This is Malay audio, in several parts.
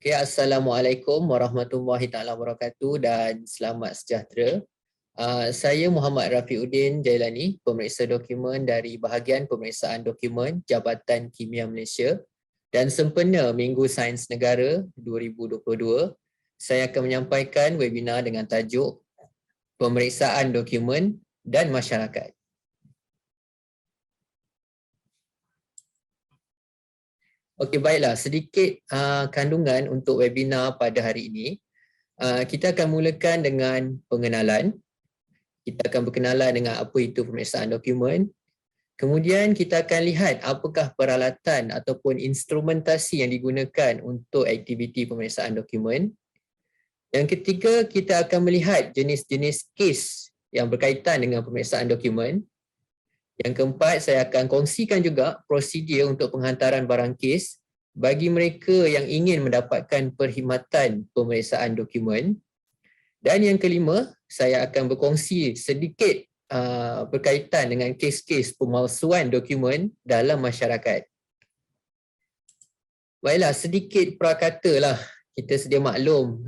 Okay, Assalamualaikum warahmatullahi taala wabarakatuh dan selamat sejahtera. Saya Muhammad Rafiuddin Jailani, pemeriksa dokumen dari bahagian pemeriksaan dokumen Jabatan Kimia Malaysia, dan sempena Minggu Sains Negara 2022, saya akan menyampaikan webinar dengan tajuk Pemeriksaan Dokumen dan Masyarakat. Okey, baiklah, sedikit kandungan untuk webinar pada hari ini. Kita akan mulakan dengan pengenalan. Kita akan berkenalan dengan apa itu pemeriksaan dokumen. Kemudian kita akan lihat apakah peralatan ataupun instrumentasi yang digunakan untuk aktiviti pemeriksaan dokumen. Yang ketiga, kita akan melihat jenis-jenis kes yang berkaitan dengan pemeriksaan dokumen. Yang keempat, saya akan kongsikan juga prosedur untuk penghantaran barang kes bagi mereka yang ingin mendapatkan perkhidmatan pemeriksaan dokumen. Dan yang kelima, saya akan berkongsi sedikit berkaitan dengan kes-kes pemalsuan dokumen dalam masyarakat. Baiklah, sedikit prakata lah. Kita sedia maklum,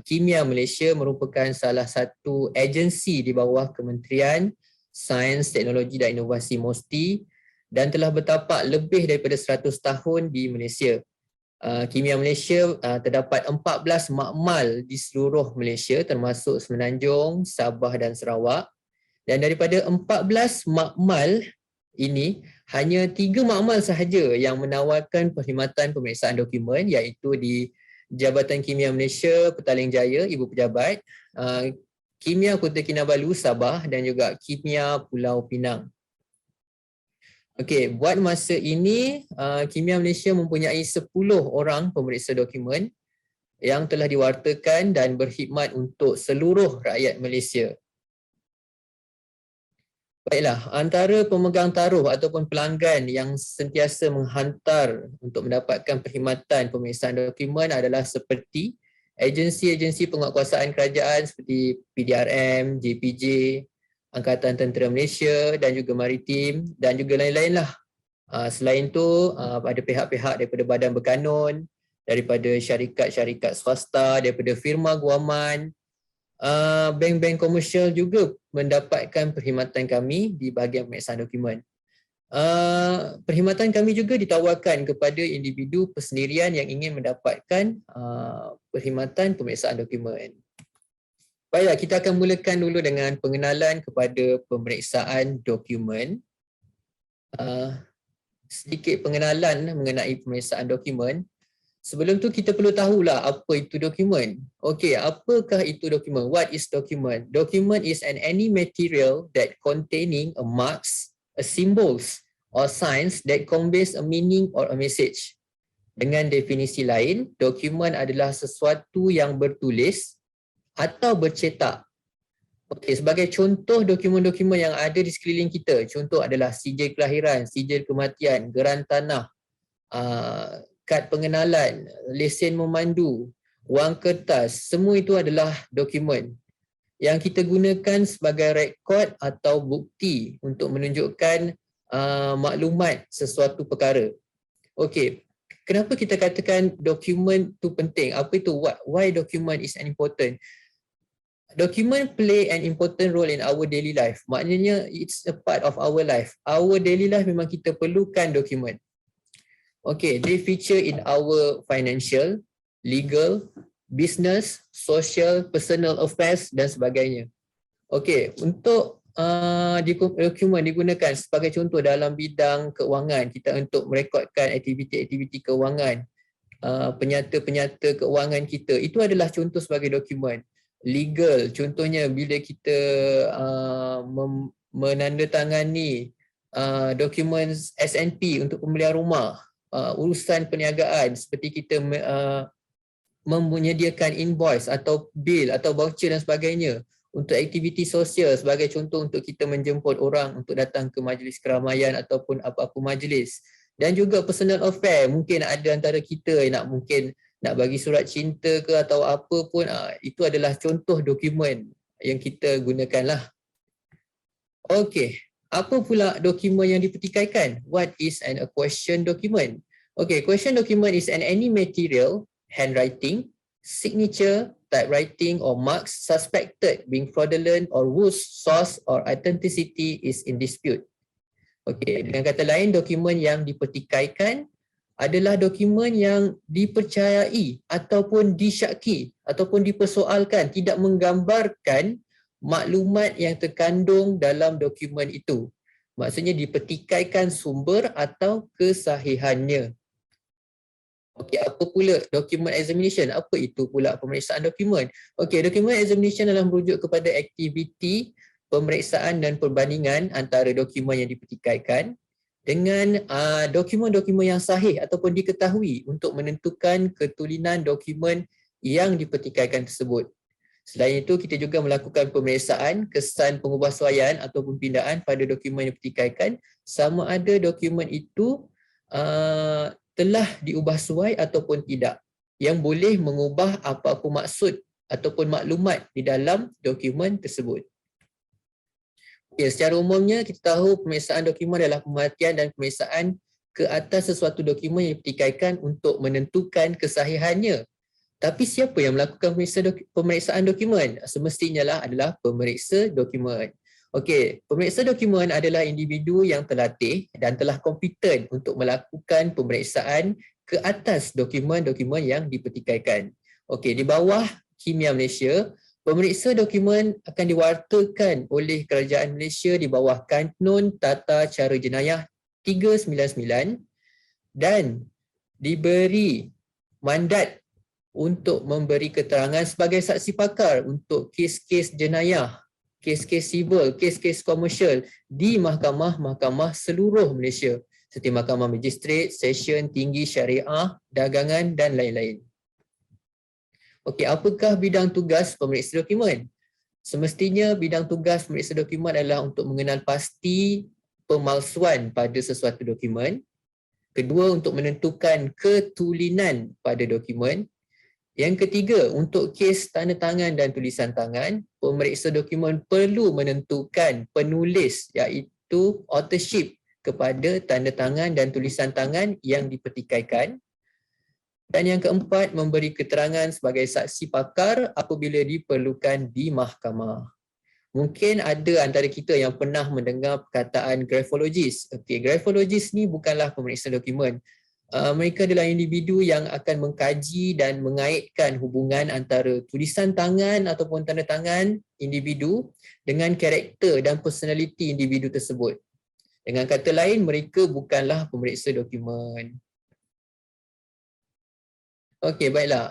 Kimia Malaysia merupakan salah satu agensi di bawah Kementerian Sains, Teknologi dan Inovasi MOSTI dan telah bertapak lebih daripada 100 tahun di Malaysia. Kimia Malaysia terdapat 14 makmal di seluruh Malaysia termasuk Semenanjung, Sabah dan Sarawak. Dan daripada 14 makmal ini, hanya 3 makmal sahaja yang menawarkan perkhidmatan pemeriksaan dokumen, iaitu di Jabatan Kimia Malaysia Petaling Jaya, Ibu Pejabat, Kimia Kota Kinabalu, Sabah dan juga Kimia Pulau Pinang. Okey, buat masa ini, Kimia Malaysia mempunyai 10 orang pemeriksa dokumen yang telah diwartakan dan berkhidmat untuk seluruh rakyat Malaysia. Baiklah, antara pemegang taruh ataupun pelanggan yang sentiasa menghantar untuk mendapatkan perkhidmatan pemeriksaan dokumen adalah seperti agensi-agensi penguatkuasaan kerajaan seperti PDRM, JPJ, Angkatan Tentera Malaysia dan juga Maritim dan juga lain-lain lah. Selain itu, ada pihak-pihak daripada badan berkanun, daripada syarikat-syarikat swasta, daripada firma guaman, bank-bank komersial juga mendapatkan perkhidmatan kami di bahagian pemeriksaan dokumen. Perkhidmatan kami juga ditawarkan kepada individu persendirian yang ingin mendapatkan perkhidmatan pemeriksaan dokumen. Baiklah, kita akan mulakan dulu dengan pengenalan kepada pemeriksaan dokumen. Sedikit pengenalan mengenai pemeriksaan dokumen. Sebelum tu kita perlu tahulah apa itu dokumen. Okey, apakah itu dokumen? What is document? Document is any material that containing a marks, a symbols or signs that conveys a meaning or a message. Dengan definisi lain, dokumen adalah sesuatu yang bertulis atau bercetak. Okey, sebagai contoh dokumen-dokumen yang ada di sekeliling kita, contoh adalah sijil kelahiran, sijil kematian, geran tanah, kad pengenalan, lesen memandu, wang kertas, semua itu adalah dokumen yang kita gunakan sebagai rekod atau bukti untuk menunjukkan maklumat sesuatu perkara. Okey, kenapa kita katakan dokumen tu penting? Apa itu? Why document is important? Document play an important role in our daily life. Maknanya it's a part of our life. Our daily life memang kita perlukan dokumen. Okay, they feature in our financial, legal, business, social, personal affairs dan sebagainya. Okay, untuk dokumen digunakan sebagai contoh dalam bidang keuangan, kita untuk merekodkan aktiviti-aktiviti keuangan, penyata-penyata keuangan kita, itu adalah contoh sebagai dokumen. Legal, contohnya bila kita menandatangani dokumen SNP untuk pembelian rumah, urusan perniagaan seperti kita menyediakan invoice atau bill atau voucher dan sebagainya, untuk aktiviti sosial sebagai contoh untuk kita menjemput orang untuk datang ke majlis keramaian ataupun apa-apa majlis, dan juga personal affair, mungkin ada antara kita yang nak bagi surat cinta ke atau apa pun, itu adalah contoh dokumen yang kita gunakanlah. Okey, apa pula dokumen yang dipertikaikan? What is a question document? Okay, question document is any material handwriting, signature, typewriting or marks suspected being fraudulent or whose source or authenticity is in dispute. Okey, dengan kata lain, dokumen yang dipertikaikan adalah dokumen yang dipercayai ataupun disyaki ataupun dipersoalkan tidak menggambarkan maklumat yang terkandung dalam dokumen itu. Maksudnya dipertikaikan sumber atau kesahihannya. Okey, apa pula document examination? Apa itu pula pemeriksaan dokumen? Okey, document examination adalah merujuk kepada aktiviti pemeriksaan dan perbandingan antara dokumen yang dipertikaikan dengan dokumen-dokumen yang sahih ataupun diketahui untuk menentukan ketulinan dokumen yang dipertikaikan tersebut. Selain itu, kita juga melakukan pemeriksaan kesan pengubahsuaian ataupun pindaan pada dokumen yang dipertikaikan sama ada dokumen itu telah diubah suai ataupun tidak, yang boleh mengubah apa-apa maksud ataupun maklumat di dalam dokumen tersebut. Okay, secara umumnya kita tahu pemeriksaan dokumen adalah pemerhatian dan pemeriksaan ke atas sesuatu dokumen yang dipertikaikan untuk menentukan kesahihannya. Tapi siapa yang melakukan pemeriksaan dokumen? Semestinya adalah pemeriksa dokumen. Okey, pemeriksa dokumen adalah individu yang terlatih dan telah kompeten untuk melakukan pemeriksaan ke atas dokumen-dokumen yang dipertikaikan. Okey, di bawah Kimia Malaysia, pemeriksa dokumen akan diwartakan oleh Kerajaan Malaysia di bawah Kanun Tata Cara Jenayah 399 dan diberi mandat untuk memberi keterangan sebagai saksi pakar untuk kes-kes jenayah, kes-kes sivil, kes-kes komersial di mahkamah-mahkamah seluruh Malaysia seperti Mahkamah Magistrate, Session Tinggi Syariah, Dagangan dan lain-lain. Okey, apakah bidang tugas pemeriksa dokumen? Semestinya bidang tugas pemeriksa dokumen adalah untuk mengenal pasti pemalsuan pada sesuatu dokumen. Kedua, untuk menentukan ketulinan pada dokumen. Yang ketiga, untuk kes tanda tangan dan tulisan tangan, pemeriksa dokumen perlu menentukan penulis iaitu authorship kepada tanda tangan dan tulisan tangan yang dipertikaikan. Dan yang keempat, memberi keterangan sebagai saksi pakar apabila diperlukan di mahkamah. Mungkin ada antara kita yang pernah mendengar perkataan graphologist. Okey, graphologist ni bukanlah pemeriksa dokumen. Mereka adalah individu yang akan mengkaji dan mengaitkan hubungan antara tulisan tangan ataupun tanda tangan individu dengan karakter dan personaliti individu tersebut. Dengan kata lain, mereka bukanlah pemeriksa dokumen. Okey, baiklah.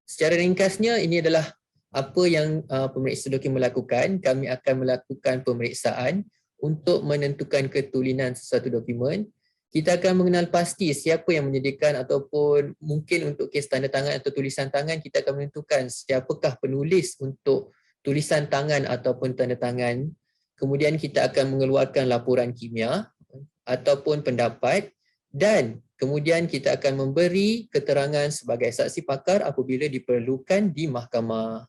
Secara ringkasnya, ini adalah apa yang pemeriksa dokumen melakukan. Kami akan melakukan pemeriksaan untuk menentukan ketulinan sesuatu dokumen. Kita akan mengenal pasti siapa yang menyediakan ataupun mungkin untuk kes tanda tangan atau tulisan tangan, kita akan menentukan siapakah penulis untuk tulisan tangan ataupun tanda tangan. Kemudian kita akan mengeluarkan laporan kimia ataupun pendapat dan kemudian kita akan memberi keterangan sebagai saksi pakar apabila diperlukan di mahkamah.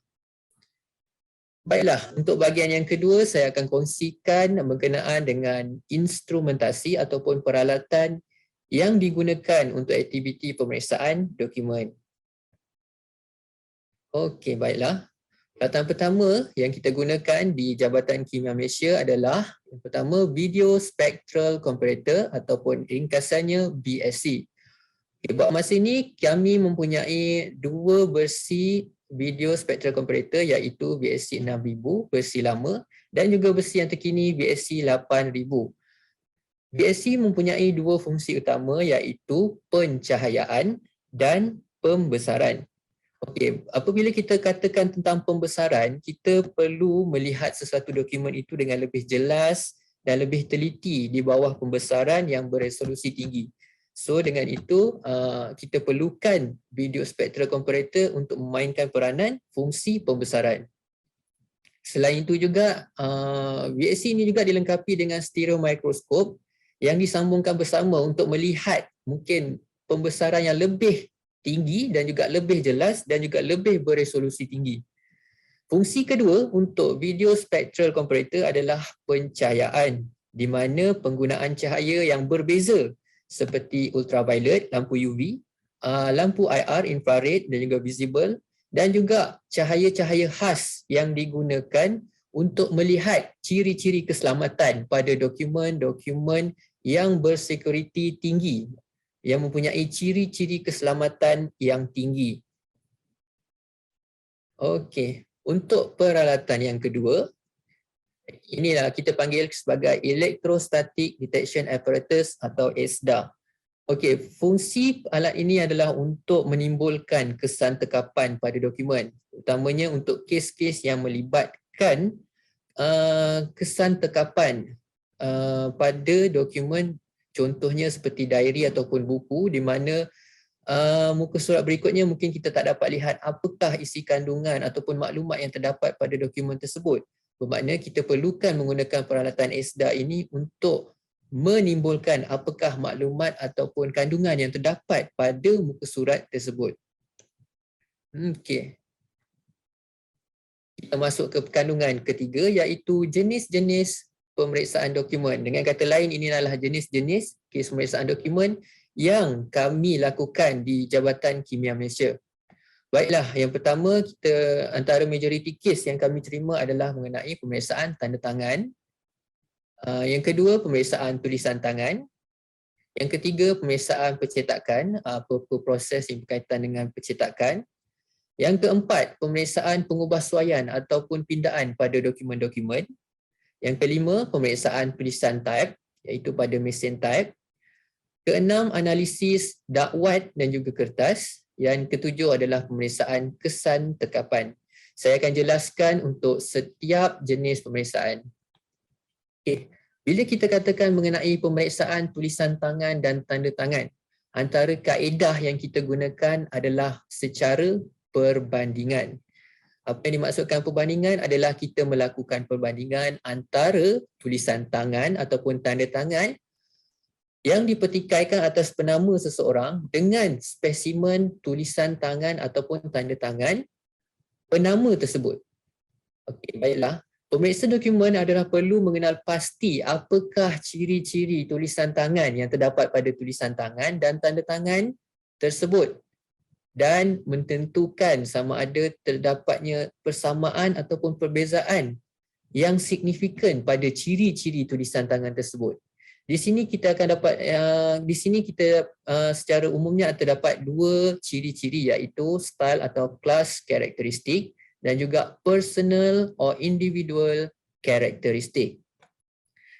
Baiklah, untuk bahagian yang kedua saya akan kongsikan berkenaan dengan instrumentasi ataupun peralatan yang digunakan untuk aktiviti pemeriksaan dokumen. Okey, baiklah. Peralatan pertama yang kita gunakan di Jabatan Kimia Malaysia adalah yang pertama Video Spectral Comparator ataupun ringkasannya BSC. Okay, buat masa ini kami mempunyai dua versi Video Spectral Comparator iaitu BSC 6000 versi lama dan juga versi yang terkini BSC 8000. BSC mempunyai dua fungsi utama iaitu pencahayaan dan pembesaran. Okey, apabila kita katakan tentang pembesaran, kita perlu melihat sesuatu dokumen itu dengan lebih jelas dan lebih teliti di bawah pembesaran yang beresolusi tinggi. So dengan itu kita perlukan Video Spectral Comparator untuk memainkan peranan fungsi pembesaran. Selain itu juga VSC ini juga dilengkapi dengan stereo mikroskop yang disambungkan bersama untuk melihat mungkin pembesaran yang lebih tinggi dan juga lebih jelas dan juga lebih beresolusi tinggi. Fungsi kedua untuk Video Spectral Comparator adalah pencahayaan di mana penggunaan cahaya yang berbeza seperti ultraviolet, lampu UV lampu IR, infrared dan juga visible, dan juga cahaya-cahaya khas yang digunakan untuk melihat ciri-ciri keselamatan pada dokumen-dokumen yang bersekuriti tinggi, yang mempunyai ciri-ciri keselamatan yang tinggi. Okey, untuk peralatan yang kedua, inilah kita panggil sebagai Electrostatic Detection Apparatus atau ESDA. Okey, fungsi alat ini adalah untuk menimbulkan kesan tekapan pada dokumen, utamanya untuk kes-kes yang melibatkan kesan tekapan pada dokumen, contohnya seperti diary ataupun buku, di mana muka surat berikutnya mungkin kita tak dapat lihat apakah isi kandungan ataupun maklumat yang terdapat pada dokumen tersebut. Bermakna kita perlukan menggunakan peralatan ESDA ini untuk menimbulkan apakah maklumat ataupun kandungan yang terdapat pada muka surat tersebut. Okey. Kita masuk ke kandungan ketiga, iaitu jenis-jenis pemeriksaan dokumen. Dengan kata lain, ini adalah jenis-jenis kes pemeriksaan dokumen yang kami lakukan di Jabatan Kimia Malaysia. Baiklah, yang pertama, kita antara majoriti kes yang kami terima adalah mengenai pemeriksaan tanda tangan. Yang kedua, pemeriksaan tulisan tangan. Yang ketiga, pemeriksaan percetakan, apa-apa proses yang berkaitan dengan percetakan. Yang keempat, pemeriksaan pengubahsuaian ataupun pindaan pada dokumen-dokumen. Yang kelima, pemeriksaan tulisan type, iaitu pada mesin type. Keenam, analisis dakwat dan juga kertas. Yang ketujuh adalah pemeriksaan kesan tekapan. Saya akan jelaskan untuk setiap jenis pemeriksaan. Okay. Bila kita katakan mengenai pemeriksaan tulisan tangan dan tanda tangan, antara kaedah yang kita gunakan adalah secara perbandingan. Apa yang dimaksudkan perbandingan adalah kita melakukan perbandingan antara tulisan tangan ataupun tanda tangan yang dipertikaikan atas penama seseorang dengan spesimen tulisan tangan ataupun tanda tangan penama tersebut. Okey, baiklah. Pemeriksa dokumen adalah perlu mengenal pasti apakah ciri-ciri tulisan tangan yang terdapat pada tulisan tangan dan tanda tangan tersebut dan menentukan sama ada terdapatnya persamaan ataupun perbezaan yang signifikan pada ciri-ciri tulisan tangan tersebut. Di sini kita akan dapat secara umumnya terdapat dua ciri-ciri, iaitu style atau class karakteristik dan juga personal or individual karakteristik.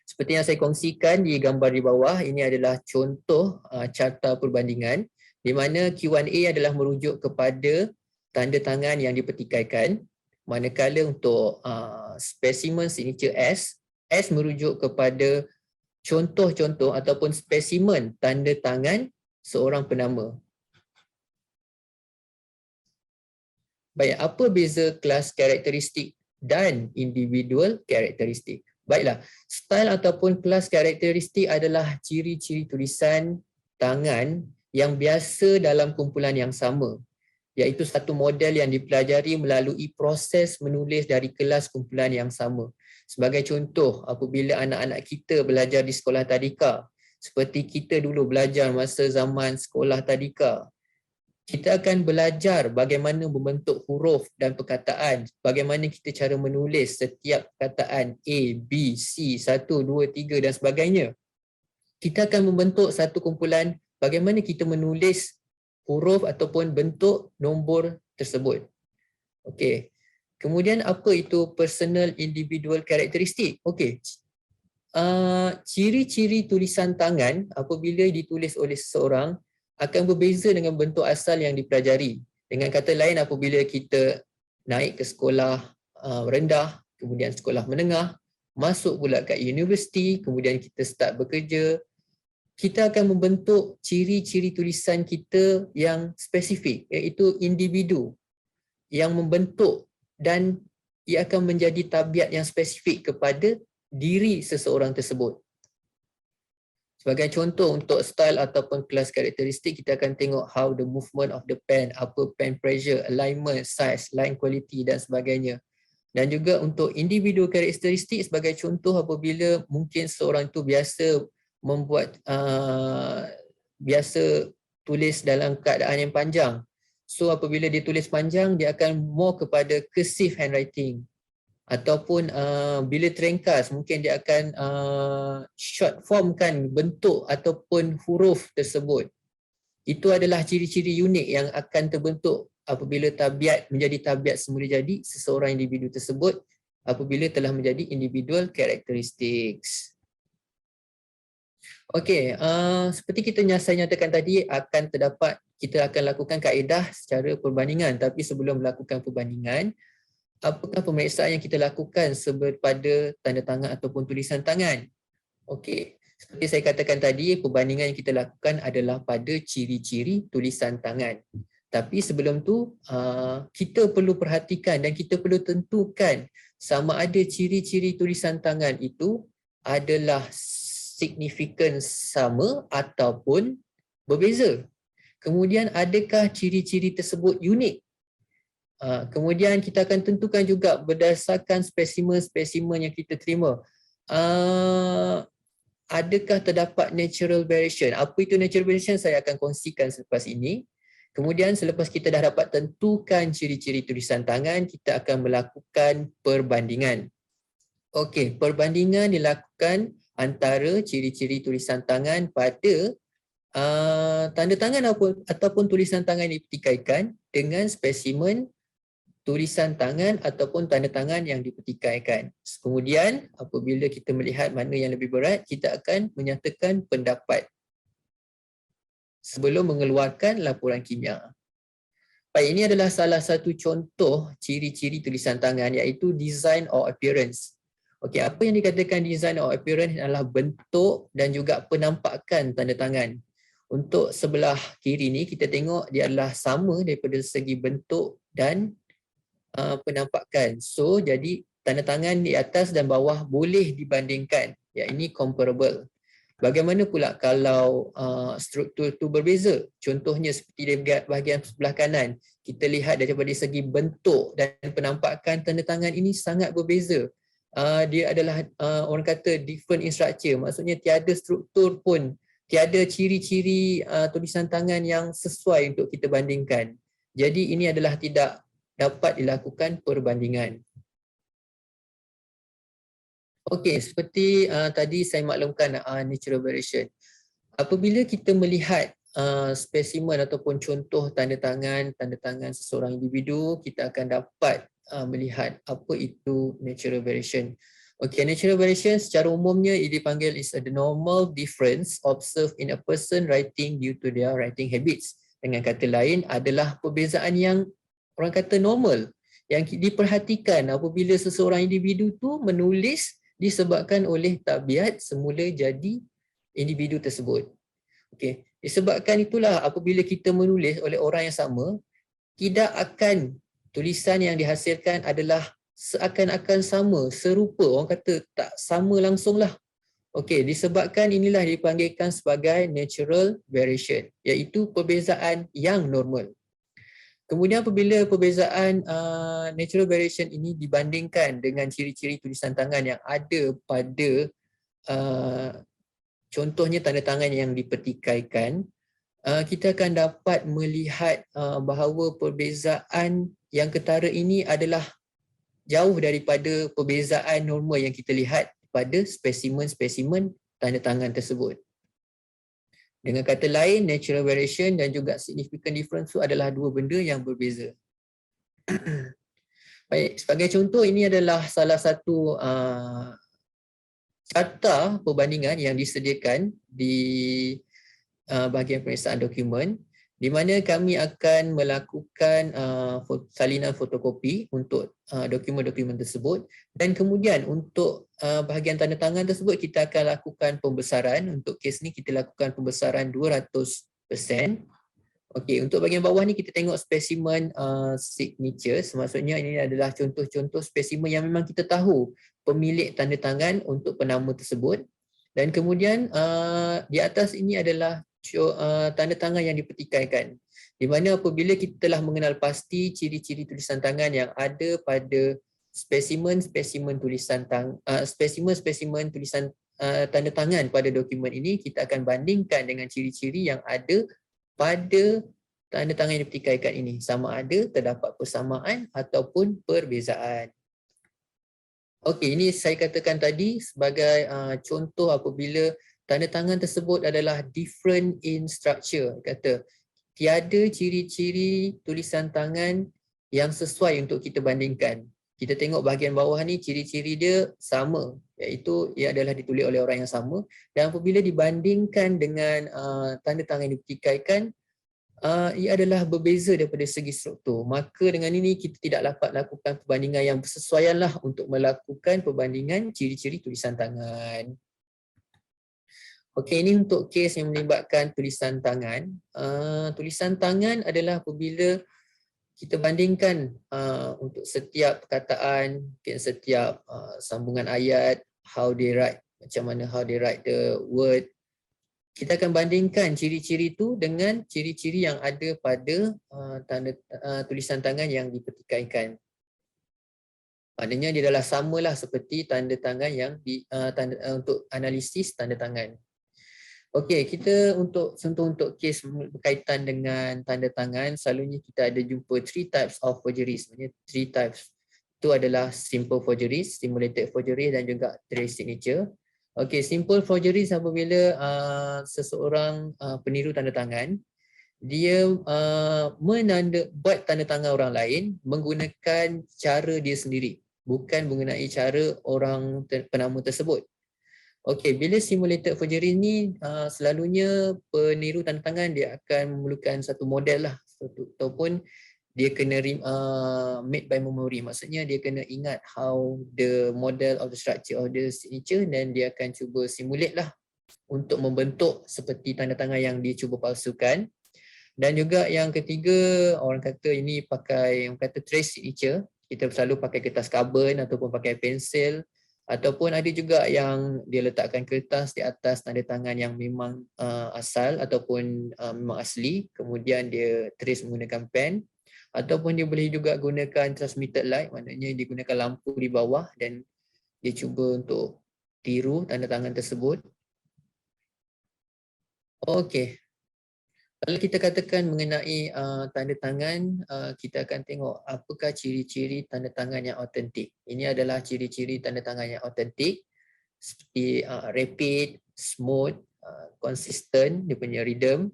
Seperti yang saya kongsikan di gambar di bawah, ini adalah contoh carta perbandingan di mana Q1A adalah merujuk kepada tanda tangan yang dipertikaikan, manakala untuk spesimen signature S merujuk kepada contoh-contoh ataupun spesimen tanda tangan seorang penama. Baik, apa beza kelas karakteristik dan individual karakteristik? Baiklah, style ataupun kelas karakteristik adalah ciri-ciri tulisan tangan yang biasa dalam kumpulan yang sama, iaitu satu model yang dipelajari melalui proses menulis dari kelas kumpulan yang sama. Sebagai contoh, apabila anak-anak kita belajar di sekolah tadika, seperti kita dulu belajar masa zaman sekolah tadika, kita akan belajar bagaimana membentuk huruf dan perkataan, bagaimana kita cara menulis setiap perkataan A, B, C, 1, 2, 3 dan sebagainya. Kita akan membentuk satu kumpulan bagaimana kita menulis huruf ataupun bentuk nombor tersebut. Okey. Kemudian apa itu personal individual karakteristik? Okey. Ciri-ciri tulisan tangan apabila ditulis oleh seseorang akan berbeza dengan bentuk asal yang dipelajari. Dengan kata lain, apabila kita naik ke sekolah rendah, kemudian sekolah menengah, masuk pula ke universiti, kemudian kita start bekerja, kita akan membentuk ciri-ciri tulisan kita yang spesifik, iaitu individu yang membentuk dan ia akan menjadi tabiat yang spesifik kepada diri seseorang tersebut. Sebagai contoh untuk style ataupun kelas karakteristik, kita akan tengok how the movement of the pen, apa pen pressure, alignment, size, line quality dan sebagainya. Dan juga untuk individu karakteristik, sebagai contoh apabila mungkin seorang itu biasa membuat biasa tulis dalam keadaan yang panjang. So apabila dia tulis panjang, dia akan more kepada cursive handwriting. Ataupun bila terengkas, mungkin dia akan short formkan bentuk ataupun huruf tersebut. Itu adalah ciri-ciri unik yang akan terbentuk apabila tabiat menjadi tabiat semula jadi seseorang individu tersebut apabila telah menjadi individual characteristics. Okey, seperti saya nyatakan tadi, akan terdapat, kita akan lakukan kaedah secara perbandingan. Tapi sebelum melakukan perbandingan, apakah pemeriksaan yang kita lakukan pada tanda tangan ataupun tulisan tangan? Okey, seperti saya katakan tadi, perbandingan yang kita lakukan adalah pada ciri-ciri tulisan tangan. Tapi sebelum tu, kita perlu perhatikan dan kita perlu tentukan sama ada ciri-ciri tulisan tangan itu adalah signifikan sama ataupun berbeza. Kemudian adakah ciri-ciri tersebut unik? Kemudian kita akan tentukan juga berdasarkan spesimen-spesimen yang kita terima. Adakah terdapat natural variation? Apa itu natural variation? Saya akan kongsikan selepas ini. Kemudian selepas kita dah dapat tentukan ciri-ciri tulisan tangan, kita akan melakukan perbandingan. Okey, perbandingan dilakukan antara ciri-ciri tulisan tangan pada tanda tangan ataupun tulisan tangan yang dipetikaikan dengan spesimen tulisan tangan ataupun tanda tangan yang dipetikaikan. Kemudian apabila kita melihat mana yang lebih berat, kita akan menyatakan pendapat sebelum mengeluarkan laporan kimia. Baik, ini adalah salah satu contoh ciri-ciri tulisan tangan iaitu design or appearance. Okey, apa yang dikatakan design or appearance adalah bentuk dan juga penampakan tanda tangan. Untuk sebelah kiri ni kita tengok dia adalah sama daripada segi bentuk dan penampakan. So jadi tanda tangan di atas dan bawah boleh dibandingkan. Ya, ini comparable. Bagaimana pula kalau struktur itu berbeza? Contohnya seperti di bahagian sebelah kanan, kita lihat daripada segi bentuk dan penampakan tanda tangan ini sangat berbeza. Dia adalah orang kata different in structure, maksudnya tiada struktur pun, tiada ciri-ciri tulisan tangan yang sesuai untuk kita bandingkan. Jadi ini adalah tidak dapat dilakukan perbandingan. Okey, seperti tadi saya maklumkan natural variation. Apabila kita melihat spesimen ataupun contoh tanda tangan seseorang individu, kita akan dapat melihat apa itu natural variation. Okey, natural variation secara umumnya dipanggil is a normal difference observed in a person writing due to their writing habits. Dengan kata lain adalah perbezaan yang orang kata normal yang diperhatikan apabila seseorang individu tu menulis disebabkan oleh tabiat semula jadi individu tersebut. Okey, disebabkan itulah apabila kita menulis oleh orang yang sama, tidak akan tulisan yang dihasilkan adalah seakan-akan sama, serupa, orang kata tak sama langsung lah. Okey, disebabkan inilah dipanggilkan sebagai natural variation, iaitu perbezaan yang normal. Kemudian apabila perbezaan natural variation ini dibandingkan dengan ciri-ciri tulisan tangan yang ada pada contohnya tanda tangan yang dipetikaikan, kita akan dapat melihat bahawa perbezaan yang ketara ini adalah jauh daripada perbezaan normal yang kita lihat pada spesimen-spesimen tanda tangan tersebut. Dengan kata lain, natural variation dan juga significant difference itu adalah dua benda yang berbeza. Baik, sebagai contoh, ini adalah salah satu carta perbandingan yang disediakan di bahagian pemeriksaan dokumen, di mana kami akan melakukan salinan fotokopi untuk dokumen-dokumen tersebut, dan kemudian untuk bahagian tanda tangan tersebut kita akan lakukan pembesaran. Untuk kes ni kita lakukan pembesaran 200%. Okey, untuk bahagian bawah ni kita tengok spesimen signatures, maksudnya ini adalah contoh-contoh spesimen yang memang kita tahu pemilik tanda tangan untuk penama tersebut, dan kemudian di atas ini adalah tanda tangan yang dipetikaikan, di mana apabila kita telah mengenal pasti ciri-ciri tulisan tangan yang ada pada spesimen-spesimen tulisan spesimen-spesimen tulisan tanda tangan pada dokumen ini, kita akan bandingkan dengan ciri-ciri yang ada pada tanda tangan yang dipertikaikan ini, sama ada terdapat persamaan ataupun perbezaan. Okey, ini saya katakan tadi sebagai contoh apabila tanda tangan tersebut adalah different in structure. Kata tiada ciri-ciri tulisan tangan yang sesuai untuk kita bandingkan. Kita tengok bahagian bawah ni, ciri-ciri dia sama, iaitu ia adalah ditulis oleh orang yang sama, dan apabila dibandingkan dengan tanda tangan yang dipertikaikan, ia adalah berbeza daripada segi struktur. Maka dengan ini kita tidak dapat lakukan perbandingan yang bersesuaianlah untuk melakukan perbandingan ciri-ciri tulisan tangan. Okey, ini untuk kes yang melibatkan tulisan tangan. Tulisan tangan adalah apabila kita bandingkan untuk setiap perkataan, setiap sambungan ayat, how they write, macam mana how they write the word. Kita akan bandingkan ciri-ciri itu dengan ciri-ciri yang ada pada tulisan tangan yang dipertikaikan. Maknanya dia adalah samalah seperti tanda tangan yang untuk analisis tanda tangan. Okey, kita untuk kes berkaitan dengan tanda tangan, selalunya kita ada jumpa 3 types of forgeries. Maksudnya 3 types. Itu adalah simple forgeries, simulated forgeries dan juga trace signature. Okey, simple forgeries apabila seseorang peniru tanda tangan, dia buat tanda tangan orang lain menggunakan cara dia sendiri, bukan mengenai cara orang penama tersebut. Okey, bila simulated forgery ni selalunya peniru tanda tangan dia akan memerlukan satu model lah, ataupun dia kena made by memory. Maksudnya dia kena ingat how the model of the structure of the signature, dan dia akan cuba simulate lah untuk membentuk seperti tanda tangan yang dia cuba palsukan. Dan juga yang ketiga, orang kata ini pakai, orang kata trace signature. Kita selalu pakai kertas karbon ataupun pakai pensel, ataupun ada juga yang dia letakkan kertas di atas tanda tangan yang memang asal ataupun memang asli, kemudian dia trace menggunakan pen. Ataupun dia boleh juga gunakan transmitted light, maknanya dia gunakan lampu di bawah dan dia cuba untuk tiru tanda tangan tersebut. Okey. Kalau kita katakan mengenai tanda tangan, kita akan tengok apakah ciri-ciri tanda tangan yang autentik. Ini adalah ciri-ciri tanda tangan yang autentik, seperti rapid, smooth, consistent, dia punya rhythm,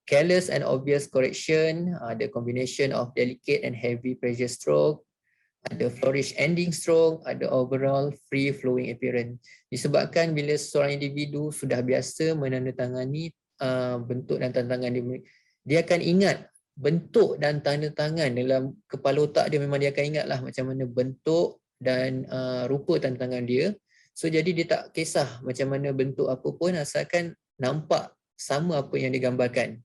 careless and obvious correction, the combination of delicate and heavy pressure stroke, ada flourish ending stroke, ada overall free flowing appearance. Disebabkan bila seorang individu sudah biasa menandatangani bentuk dan tanda tangan dia akan ingat bentuk dan tanda tangan dalam kepala otak dia, memang dia akan ingatlah macam mana bentuk dan rupa tanda tangan dia. So jadi dia tak kisah macam mana bentuk apa pun, asalkan nampak sama apa yang digambarkan.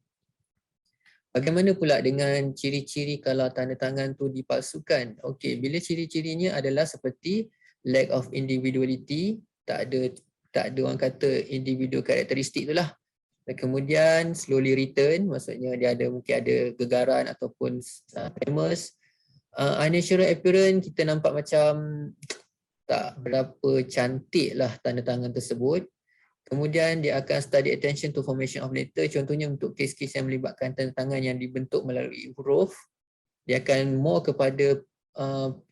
Bagaimana pula dengan ciri-ciri kalau tanda tangan tu dipalsukan? Okey, bila ciri-cirinya adalah seperti lack of individuality, tak ada orang kata individual karakteristik tu lah. Dan kemudian slowly written, maksudnya dia mungkin ada gegaran ataupun tremors. Unnatural appearance, kita nampak macam tak berapa cantik lah tanda tangan tersebut. Kemudian dia akan study attention to formation of letter. Contohnya untuk kes-kes yang melibatkan tanda tangan yang dibentuk melalui huruf, dia akan more kepada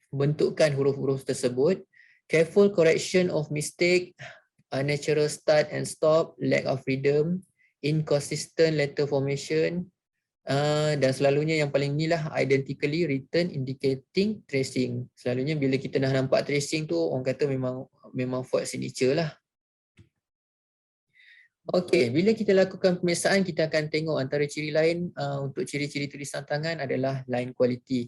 bentukan huruf-huruf tersebut. Careful correction of mistake, unnatural start and stop, lack of rhythm, inconsistent letter formation, dan selalunya yang paling inilah identically written indicating tracing. Selalunya bila kita dah nampak tracing tu, orang kata memang fault signature lah. Okey, bila kita lakukan pemeriksaan, kita akan tengok antara ciri lain untuk ciri-ciri tulisan tangan adalah line quality.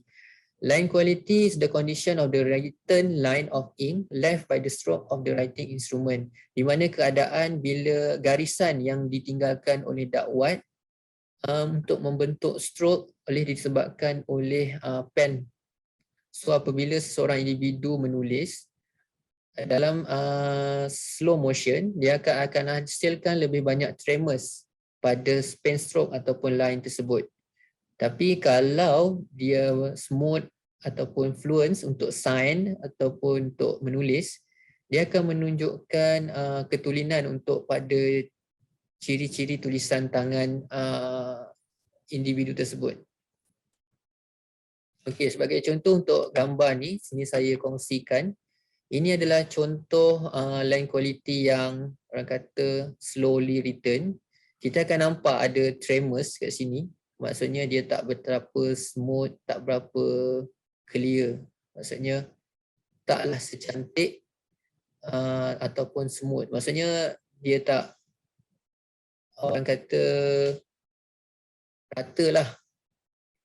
Line quality is the condition of the written line of ink left by the stroke of the writing instrument. Di mana keadaan bila garisan yang ditinggalkan oleh dakwat untuk membentuk stroke disebabkan oleh pen. So apabila seseorang individu menulis dalam slow motion, dia akan hasilkan lebih banyak tremors pada pen stroke ataupun line tersebut. Tapi kalau dia smooth ataupun fluent untuk sign ataupun untuk menulis, dia akan menunjukkan ketulinan untuk pada ciri-ciri tulisan tangan individu tersebut. Okey, sebagai contoh untuk gambar ni, sini saya kongsikan. Ini adalah contoh line quality yang orang kata slowly written. Kita akan nampak ada tremors kat sini. Maksudnya dia tak berapa smooth, tak berapa clear. Maksudnya taklah secantik ataupun smooth. Maksudnya dia tak, orang kata, rata lah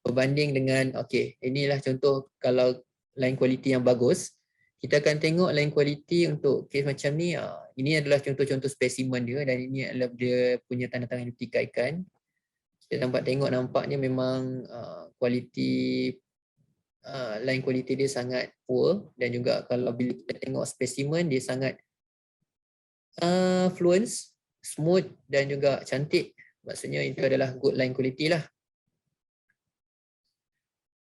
berbanding dengan, okey, inilah contoh kalau line quality yang bagus. Kita akan tengok line quality untuk kes macam ni. Ini adalah contoh-contoh spesimen dia dan ini adalah dia punya tanda tangan dipertikaikan. Kita nampak tengok nampaknya memang kualiti line quality dia sangat poor, dan juga kalau bila kita tengok spesimen dia sangat fluent, smooth dan juga cantik. Maksudnya itu adalah good line quality lah.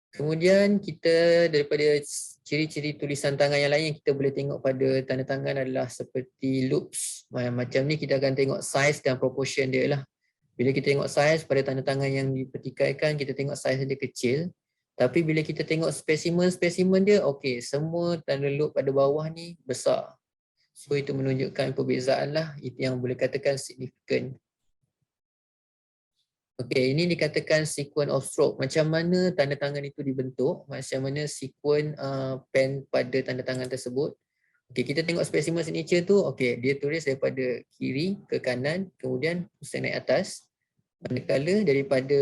Kemudian kita daripada ciri-ciri tulisan tangan yang lain yang kita boleh tengok pada tanda tangan adalah seperti loops. Macam ni kita akan tengok size dan proportion dia lah. Bila kita tengok size pada tanda tangan yang dipertikaikan, kita tengok size dia kecil. Tapi bila kita tengok spesimen dia, okey, semua tanda loop pada bawah ni besar. So itu menunjukkan perbezaan lah. Itu yang boleh katakan signifikan. Okey, ini dikatakan sequence of stroke. Macam mana tanda tangan itu dibentuk, macam mana sequence pen pada tanda tangan tersebut. Okey, kita tengok spesimen signature tu, okey, dia tulis daripada kiri ke kanan, kemudian pusing naik atas. Manakala daripada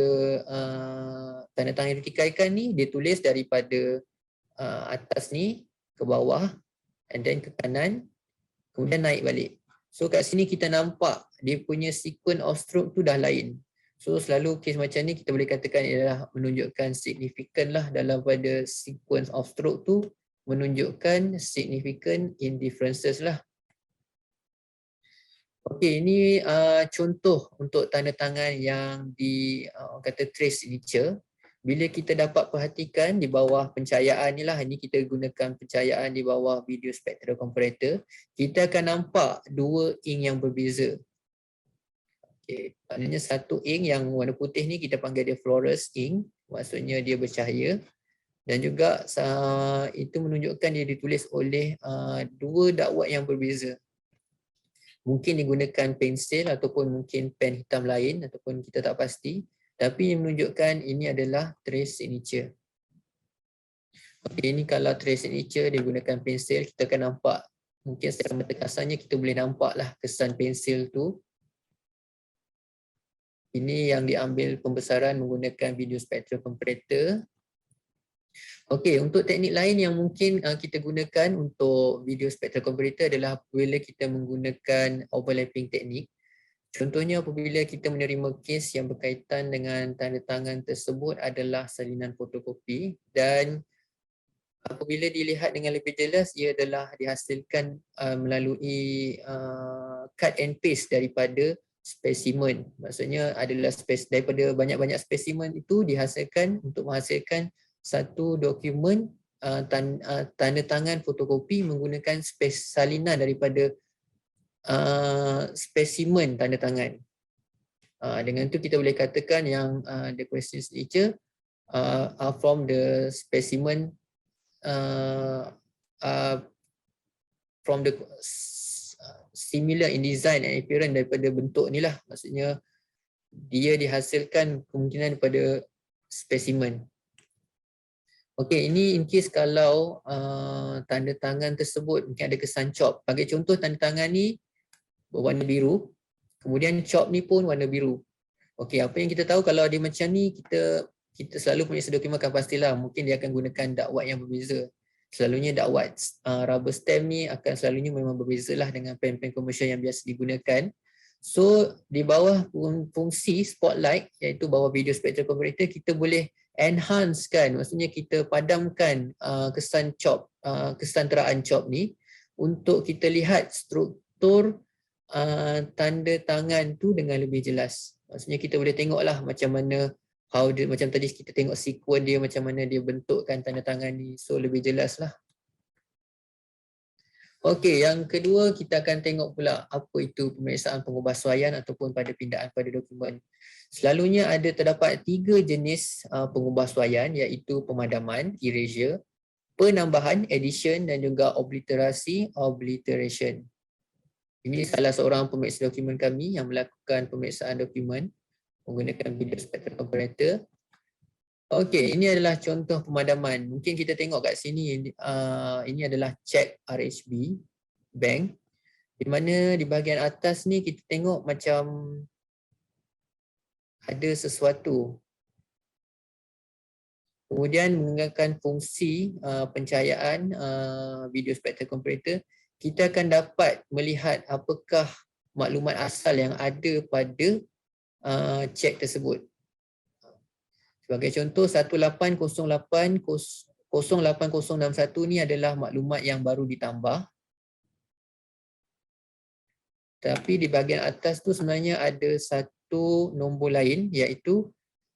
tanda tangan yang ditikaikan ni, dia tulis daripada atas ni ke bawah, and then ke kanan, kemudian naik balik. So kat sini kita nampak dia punya sequence of stroke tu dah lain. So selalu kes macam ni kita boleh katakan ialah menunjukkan signifikan lah dalam pada sequence of stroke tu, menunjukkan significant indifferences lah. Okey, ini contoh untuk tanda tangan yang kata trace signature. Bila kita dapat perhatikan di bawah pencahayaan ni lah, ini kita gunakan pencahayaan di bawah video spectral comparator, kita akan nampak dua ink yang berbeza. Okay. Maknanya satu ink yang warna putih ni kita panggil dia fluorescent ink, maksudnya dia bercahaya, dan juga itu menunjukkan dia ditulis oleh dua dakwat yang berbeza. Mungkin digunakan pensil ataupun mungkin pen hitam lain ataupun kita tak pasti, tapi yang menunjukkan ini adalah trace signature. Okay, ini kalau trace signature dia gunakan pensil, kita akan nampak mungkin secara mata kasarnya kita boleh nampak lah kesan pensil tu. Ini yang diambil pembesaran menggunakan video spectral comparator. Okey, untuk teknik lain yang mungkin kita gunakan untuk video spectral comparator adalah apabila kita menggunakan overlapping teknik. Contohnya apabila kita menerima kes yang berkaitan dengan tanda tangan tersebut adalah salinan fotokopi, dan apabila dilihat dengan lebih jelas ia adalah dihasilkan melalui cut and paste daripada spesimen. Maksudnya adalah daripada banyak-banyak spesimen itu dihasilkan untuk menghasilkan satu dokumen tanda tangan fotokopi menggunakan salinan daripada spesimen tanda tangan. Dengan itu kita boleh katakan yang the question signature are from the specimen from the similar in design and appearance daripada bentuk ni lah. Maksudnya dia dihasilkan kemungkinan daripada spesimen. Okey, ini in case kalau tanda tangan tersebut mungkin ada kesan chop. Bagi contoh tanda tangan ni berwarna biru, kemudian chop ni pun warna biru. Okey, apa yang kita tahu kalau dia macam ni, kita selalu punya dokumen akan pastilah mungkin dia akan gunakan dakwat yang berbeza. Selalunya dakwat rubber stamp ni akan selalunya memang berbezalah dengan pen-pen komersial yang biasa digunakan. So di bawah fungsi spotlight iaitu bawah video spectral comparator, kita boleh enhance kan, maksudnya kita padamkan kesan chop, kesanteraan chop ni untuk kita lihat struktur tanda tangan tu dengan lebih jelas. Maksudnya kita boleh tengoklah macam mana how dia, macam tadi kita tengok sequence dia macam mana dia bentukkan tanda tangan ni, so lebih jelas lah. Okey, yang kedua kita akan tengok pula apa itu pemeriksaan pengubahsuaian ataupun pada pindaan pada dokumen. Selalunya terdapat 3 jenis pengubahsuaian, iaitu pemadaman, erasure, penambahan, addition, dan juga obliterasi, obliteration. Ini salah seorang pemeriksa dokumen kami yang melakukan pemeriksaan dokumen menggunakan video spectral comparator. Okey, ini adalah contoh pemadaman. Mungkin kita tengok kat sini, ini adalah check RHB bank, di mana di bahagian atas ni kita tengok macam ada sesuatu. Kemudian menggunakan fungsi pencahayaan video spectral comparator, kita akan dapat melihat apakah maklumat asal yang ada pada check tersebut. Sebagai contoh 1808-08061 ni adalah maklumat yang baru ditambah. Tapi di bahagian atas tu sebenarnya ada satu nombor lain, iaitu